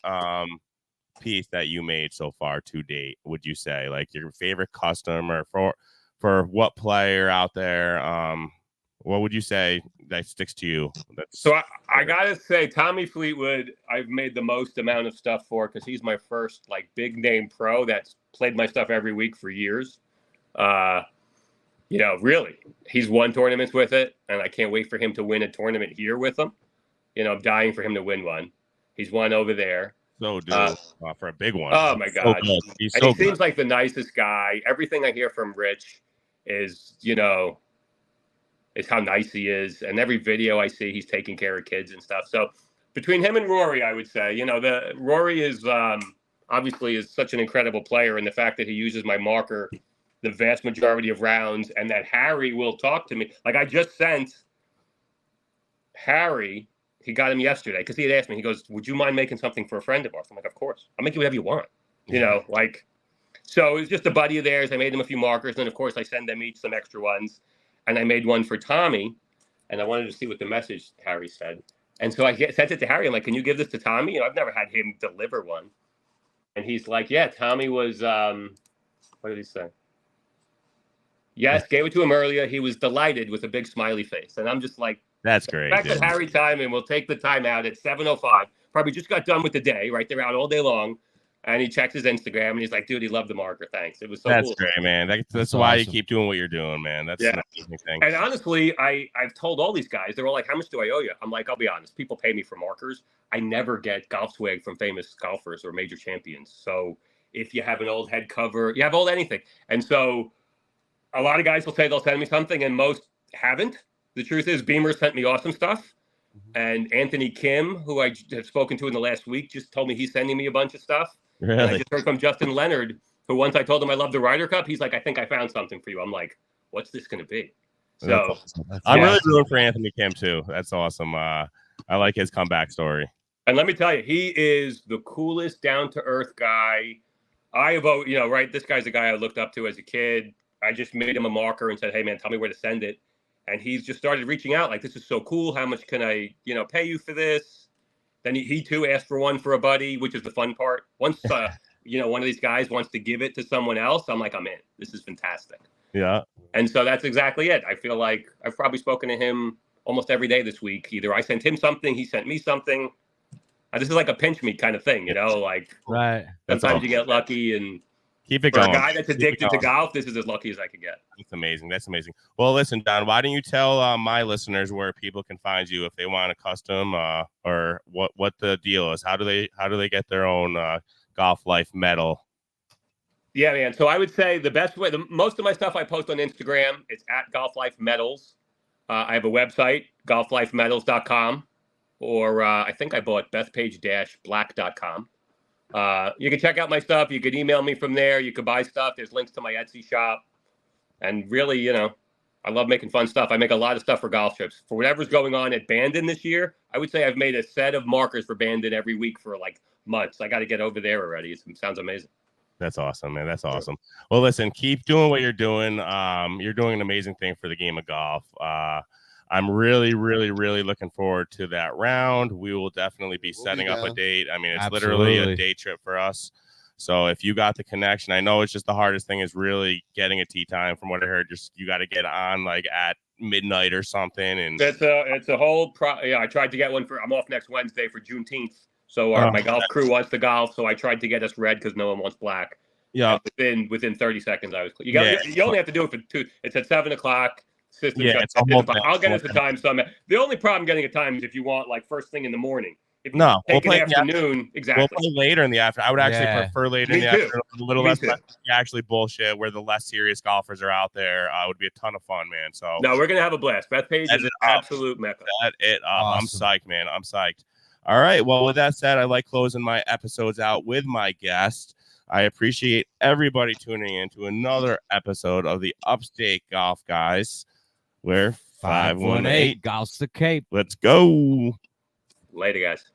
piece that you made so far to date? Would you say like your favorite custom or for what player out there? What would you say that sticks to you? So I gotta say, Tommy Fleetwood, I've made the most amount of stuff for because he's my first like big name pro that's played my stuff every week for years. Really, he's won tournaments with it, and I can't wait for him to win a tournament here with them. I'm dying for him to win one. He's won over there. So for a big one. Oh my God. So he seems like the nicest guy. Everything I hear from Rich is how nice he is. And every video I see, he's taking care of kids and stuff. So between him and Rory, I would say, Rory is obviously is such an incredible player. And the fact that he uses my marker the vast majority of rounds and that Harry will talk to me. Like I just sent Harry, he got him yesterday because he had asked me, he goes, would you mind making something for a friend of ours? I'm like, of course. I'll make you whatever you want. So it was just a buddy of theirs. I made them a few markers. And of course I send them each some extra ones. And I made one for Tommy, and I wanted to see what the message Harry said. And so I sent it to Harry. I'm like, can you give this to Tommy? I've never had him deliver one. And he's like, yeah, Tommy was, what did he say? Yes, gave it to him earlier. He was delighted with a big smiley face. And I'm just like, that's great. Back to Harry time, and we'll take the time out at 7:05. Probably just got done with the day, right? They're out all day long. And he checks his Instagram, and he's like, dude, he loved the marker. Thanks. It was so that's cool. Great, man. That's why you keep doing what you're doing, man. That's an amazing thing. And honestly, I've told all these guys, they're all like, how much do I owe you? I'm like, I'll be honest. People pay me for markers. I never get golf swag from famous golfers or major champions. So if you have an old head cover, you have old anything. And so a lot of guys will say they'll send me something, and most haven't. The truth is Beamer sent me awesome stuff. And Anthony Kim, who I have spoken to in the last week, just told me he's sending me a bunch of stuff. Really? And I just heard from Justin Leonard, who once I told him I love the Ryder Cup, he's like, I think I found something for you. I'm like, what's this going to be? So I'm really rooting for Anthony Kim too. That's awesome. I like his comeback story. And let me tell you, he is the coolest down to earth guy. This guy's the guy I looked up to as a kid. I just made him a marker and said, hey man, tell me where to send it. And he's just started reaching out like, this is so cool. How much can I, pay you for this? Then he too asked for one for a buddy, which is the fun part. Once, one of these guys wants to give it to someone else, I'm like, I'm in. This is fantastic. Yeah. And so that's exactly it. I feel like I've probably spoken to him almost every day this week. Either I sent him something, he sent me something. This is like a pinch me kind of thing, like right. Sometimes you get lucky and keep it for going. A guy that's addicted to golf, this is as lucky as I could get. That's amazing. That's amazing. Well, listen, Don, why don't you tell my listeners where people can find you if they want a custom or what the deal is? How do they get their own Golf Life medal? Yeah, man. So I would say the best way, most of my stuff I post on Instagram, it's at Golf Life Medals. I have a website, golflifemedals.com, or I think I bought Bethpage-Black.com. You can check out my stuff. You can email me from there. You can buy stuff. There's links to my Etsy shop. And really, I love making fun stuff. I make a lot of stuff for golf trips. For whatever's going on at Bandon this year, I would say I've made a set of markers for Bandon every week for like months. I got to get over there already. It sounds amazing. That's awesome, man. That's awesome. Well, listen, keep doing what you're doing. You're doing an amazing thing for the game of golf. I'm really, really, really looking forward to that round. We will definitely be setting up a date. I mean, it's literally a day trip for us. So if you got the connection, I know it's just the hardest thing is really getting a tee time. From what I heard, just you got to get on like at midnight or something. And it's a whole I tried to get one I'm off next Wednesday for Juneteenth. So my golf crew wants to golf. So I tried to get us red because no one wants black. Yeah. And within 30 seconds, I was. You only have to do it for 2. It's at 7:00. System it's a whole thing. I'll get us a time. The only problem getting a time is if you want like first thing in the morning. If you we'll play afternoon. Exactly. We'll play later in the afternoon. I would actually prefer later in the afternoon. A little less actually bullshit where the less serious golfers are out there. It would be a ton of fun, man. So no, we're gonna have a blast. Bethpage is an absolute mecca. Set it up. Awesome. I'm psyched, man. I'm psyched. All right. Well, with that said, I like closing my episodes out with my guest. I appreciate everybody tuning in to another episode of the Upstate Golf Guys. We're 518 Golf's the Cape. Let's go. Later, guys.